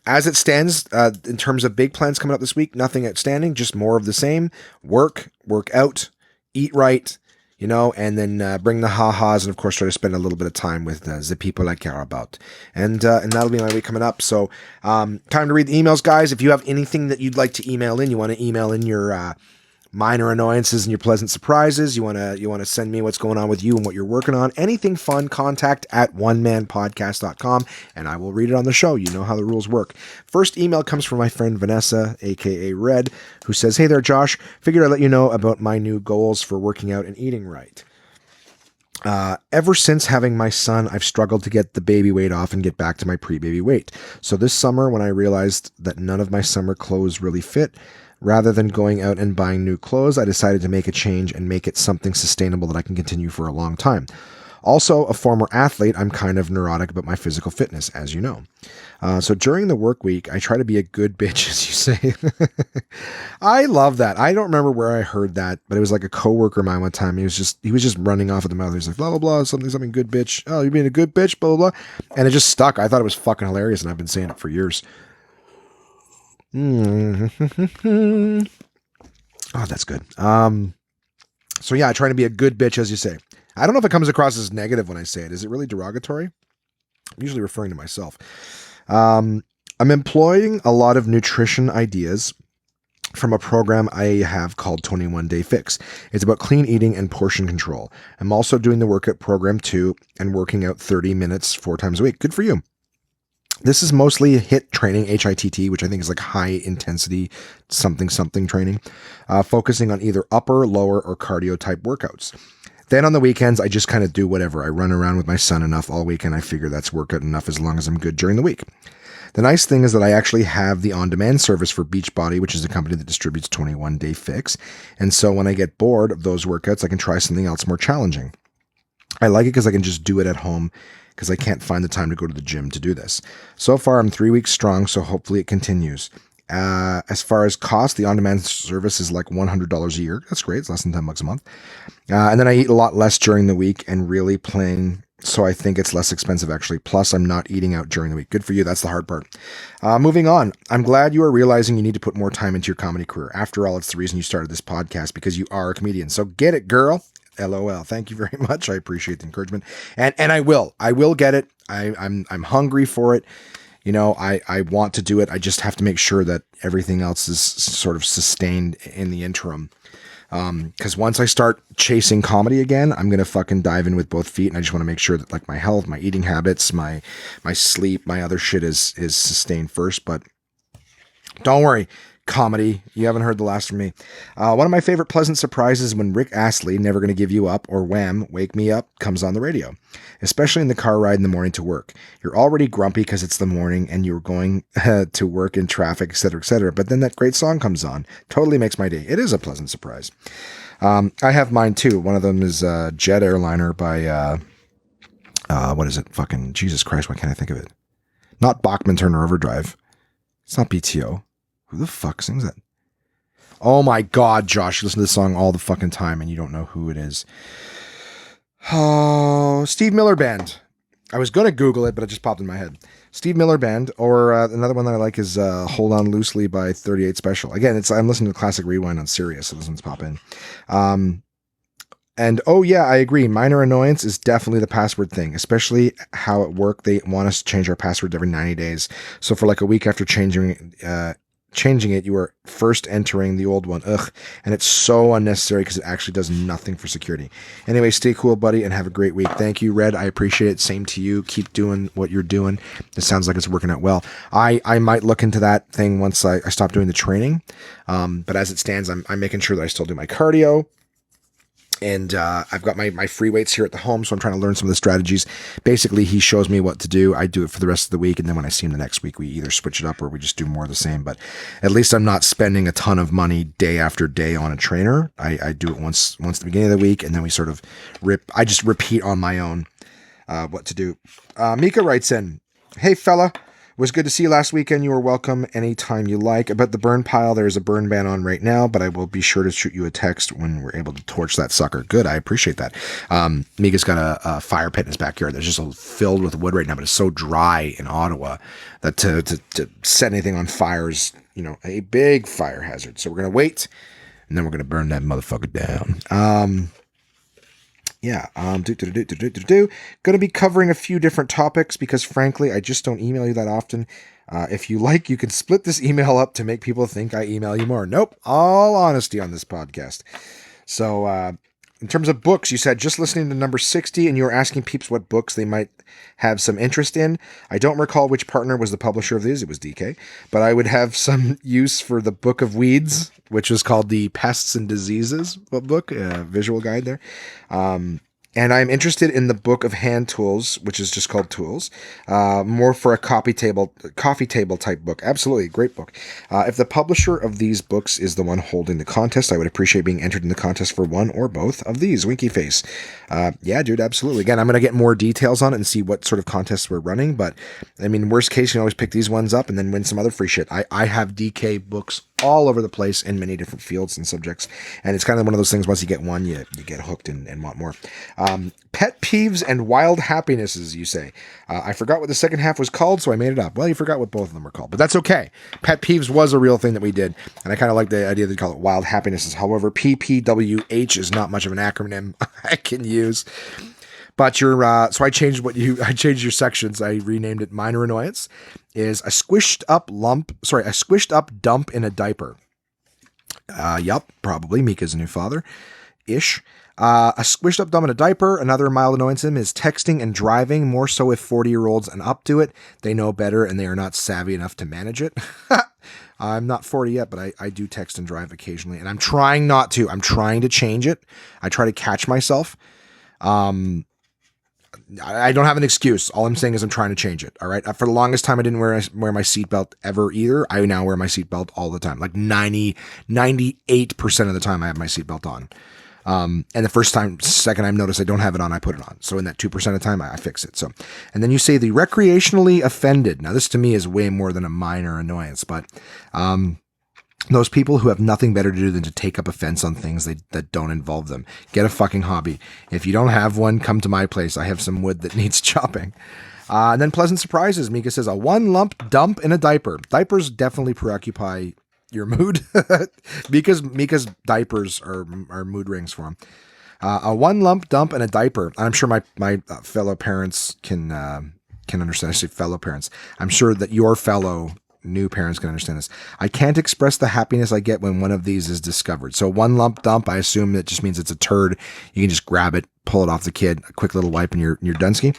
as it stands, in terms of big plans coming up this week, nothing outstanding, just more of the same. Work out, eat right, and then bring the ha-has, and of course try to spend a little bit of time with the people I care about. And that'll be my week coming up. So time to read the emails, guys. If you have anything that you'd like to email in, you want to email in your minor annoyances and your pleasant surprises, you want to send me what's going on with you and what you're working on, anything fun, contact at onemanpodcast.com, and I will read it on the show. You know how the rules work. First email comes from my friend Vanessa, aka Red, who says, "Hey there, Josh. Figured I'd let you know about my new goals for working out and eating right. Ever since having my son, I've struggled to get the baby weight off and get back to my pre-baby weight. So this summer, when I realized that none of my summer clothes really fit, rather than going out and buying new clothes, I decided to make a change and make it something sustainable that I can continue for a long time. Also, a former athlete, I'm kind of neurotic about my physical fitness, as you know. So during the work week, I try to be a good bitch, as you say." I love that. I don't remember where I heard that, but it was like a coworker of mine one time. He was just running off at the mouth. He was like, blah, blah, blah, something, good bitch. Oh, you're being a good bitch, blah, blah, blah. And it just stuck. I thought it was fucking hilarious, and I've been saying it for years. Oh, that's good. So yeah, trying to be a good bitch, as you say. I don't know if it comes across as negative when I say it. Is it really derogatory? I'm usually referring to myself. I'm employing a lot of nutrition ideas from a program I have called 21 Day Fix. It's about clean eating and portion control. I'm also doing the workout program too and working out 30 minutes 4 times a week. Good for you. This is mostly HIIT training, HITT, which I think is like high intensity something training, focusing on either upper, lower, or cardio type workouts. Then on the weekends, I just kind of do whatever. I run around with my son enough all weekend. I figure that's workout enough as long as I'm good during the week. The nice thing is that I actually have the on-demand service for Beachbody, which is a company that distributes 21 Day Fix. And so when I get bored of those workouts, I can try something else more challenging. I like it because I can just do it at home because I can't find the time to go to the gym to do this. So far, I'm 3 weeks strong, so hopefully it continues. As far as cost, the on-demand service is like $100 a year. That's great. It's less than $10 a month. And then I eat a lot less during the week and really playing, so I think it's less expensive actually. Plus, I'm not eating out during the week. Good for you. That's the hard part. Moving on. I'm glad you are realizing you need to put more time into your comedy career. After all, it's the reason you started this podcast, because you are a comedian. So get it, girl. LOL. Thank you very much. I appreciate the encouragement. And I will get it. I'm hungry for it. I want to do it. I just have to make sure that everything else is sort of sustained in the interim. Because once I start chasing comedy again, I'm going to fucking dive in with both feet. And I just want to make sure that like my health, my eating habits, my sleep, my other shit is sustained first. But don't worry. Comedy, you haven't heard the last from me. One of my favorite pleasant surprises when Rick Astley, Never Gonna Give You Up, or Wham, Wake Me Up, comes on the radio, especially in the car ride in the morning to work. You're already grumpy because it's the morning and you're going to work in traffic, etc., but then that great song comes on. Totally makes my day. It is a pleasant surprise. I have mine too. One of them is Jet Airliner by, what is it? Fucking Jesus Christ, why can't I think of it? Not Bachman Turner Overdrive. It's not BTO. Who the fuck sings that? Oh my God, Josh, you listen to this song all the fucking time and you don't know who it is. Oh, Steve Miller Band. I was going to Google it, but it just popped in my head. Steve Miller Band, or another one that I like is Hold On Loosely by 38 Special. Again, I'm listening to Classic Rewind on Sirius, so those ones pop in. And oh yeah, I agree. Minor annoyance is definitely the password thing, especially how at work they want us to change our password every 90 days. So for like a week after changing it, you are first entering the old one. Ugh. And it's so unnecessary because it actually does nothing for security. Anyway, stay cool, buddy, and have a great week. Thank you, Red. I appreciate it. Same to you. Keep doing what you're doing. It sounds like it's working out well. I might look into that thing once I stop doing the training. But as it stands, I'm making sure that I still do my cardio. And I've got my free weights here at the home, so I'm trying to learn some of the strategies. Basically, he shows me what to do. I do it for the rest of the week, and then when I see him the next week, we either switch it up or we just do more of the same. But at least I'm not spending a ton of money day after day on a trainer. I do it once at the beginning of the week, and then we sort of I just repeat on my own what to do. Mika writes in, "Hey fella, Was good to see you last weekend. You were welcome anytime you like. About the burn pile, there's a burn ban on right now, but I will be sure to shoot you a text when we're able to torch that sucker. Good, I appreciate that. Mika's got a fire pit in his backyard that's just filled with wood right now, but it's so dry in Ottawa that to set anything on fire is, a big fire hazard. So we're going to wait, and then we're going to burn that motherfucker down. Going to be covering a few different topics because, frankly, I just don't email you that often. If you like, you can split this email up to make people think I email you more. Nope, all honesty on this podcast. So, in terms of books, you said just listening to number 60, and you were asking peeps what books they might have some interest in. I don't recall which partner was the publisher of these. It was DK. But I would have some use for the Book of Weeds, which is called the Pests and Diseases book, visual guide there. And I'm interested in the Book of Hand Tools, which is just called Tools, more for a coffee table type book. Absolutely, great book. If the publisher of these books is the one holding the contest, I would appreciate being entered in the contest for one or both of these. Winky face. Yeah, dude, absolutely. Again, I'm going to get more details on it and see what sort of contests we're running. But, I mean, worst case, you can always pick these ones up and then win some other free shit. I have DK books all over the place in many different fields and subjects. And it's kind of one of those things, once you get one, you get hooked and want more. Pet peeves and wild happinesses, you say. I forgot what the second half was called, so I made it up. Well, you forgot what both of them were called, but that's okay. Pet peeves was a real thing that we did, and I kind of like the idea that they call it wild happinesses. However, PPWH is not much of an acronym I can use. But so I changed your sections. I renamed it minor annoyance is a squished up dump in a diaper. Yup, probably. Mika's a new father-ish. A squished up dump in a diaper. Another mild annoyance is texting and driving, more so if 40-year-olds and up do it. They know better and they are not savvy enough to manage it. I'm not 40 yet, but I do text and drive occasionally, and I'm trying not to. I'm trying to change it. I try to catch myself. I don't have an excuse. All I'm saying is I'm trying to change it. All right. For the longest time, I didn't wear my seatbelt ever either. I now wear my seatbelt all the time. Like 98% of the time I have my seatbelt on. And the second I notice I don't have it on, I put it on. So in that 2% of the time, I fix it. So, and then you say the recreationally offended. Now this to me is way more than a minor annoyance, but, those people who have nothing better to do than to take up offense on things that don't involve them. Get a fucking hobby. If you don't have one, come to my place. I have some wood that needs chopping. And then pleasant surprises. Mika says, a one lump dump in a diaper. Diapers definitely preoccupy your mood. Mika's diapers are mood rings for him. A one lump dump in a diaper. I'm sure my fellow parents can understand. I say fellow parents. I'm sure that your fellow new parents can understand this. I can't express the happiness I get when one of these is discovered. So one lump dump, I assume that just means it's a turd. You can just grab it, pull it off the kid, a quick little wipe, and you're Dunsky.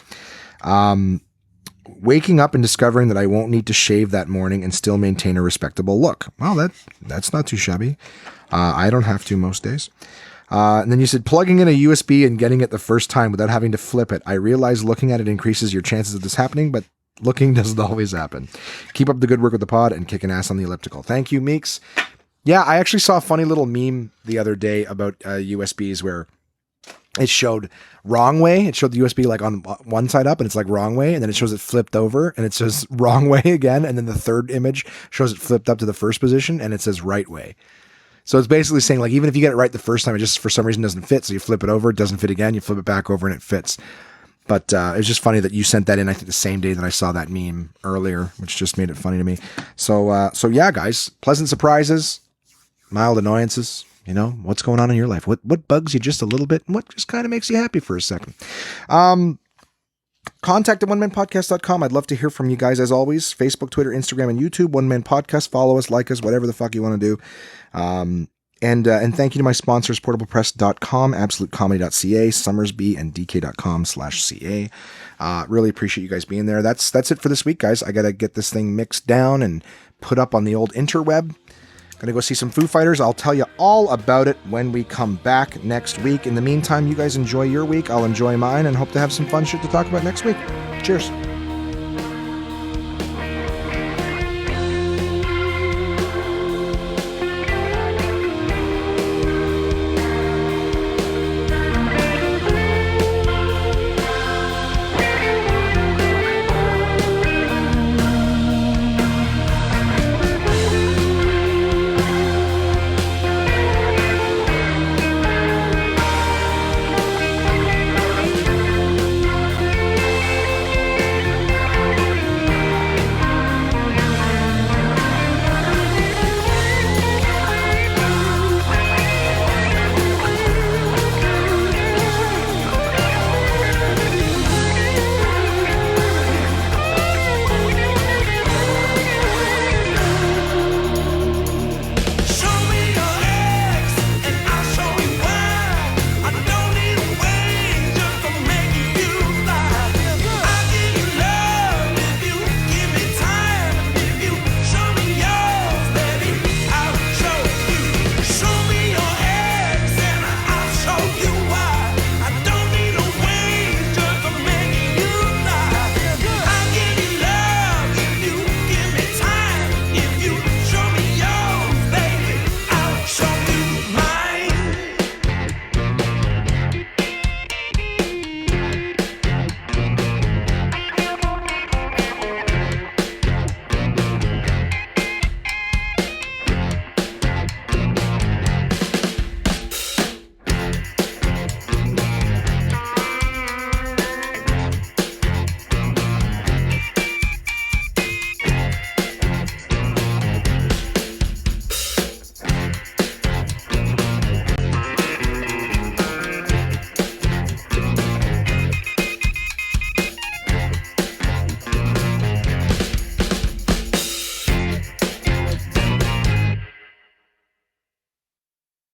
Waking up and discovering that I won't need to shave that morning and still maintain a respectable look. Well, that's not too shabby. I don't have to most days. And then you said plugging in a USB and getting it the first time without having to flip it. I realize looking at it increases your chances of this happening, but looking doesn't always happen. Keep up the good work with the pod and kicking ass on the elliptical. Thank you, Meeks. Yeah, I actually saw a funny little meme the other day about USBs where it showed wrong way. It showed the USB like on one side up and it's like wrong way. And then it shows it flipped over and it says wrong way again. And then the third image shows it flipped up to the first position and it says right way. So it's basically saying like, even if you get it right the first time, it just for some reason doesn't fit. So you flip it over, it doesn't fit again. You flip it back over and it fits. But it was just funny that you sent that in, I think, the same day that I saw that meme earlier, which just made it funny to me. So yeah, guys, pleasant surprises, mild annoyances, what's going on in your life? What bugs you just a little bit and what just kind of makes you happy for a second? Contact at onemanpodcast.com. I'd love to hear from you guys as always. Facebook, Twitter, Instagram, and YouTube, One Man Podcast. Follow us, like us, whatever the fuck you want to do. And thank you to my sponsors, portablepress.com, absolutecomedy.ca, summersby, and dk.com/ca. Really appreciate you guys being there. That's it for this week, guys. I got to get this thing mixed down and put up on the old interweb. Gonna go see some Foo Fighters. I'll tell you all about it when we come back next week. In the meantime, you guys enjoy your week. I'll enjoy mine and hope to have some fun shit to talk about next week. Cheers.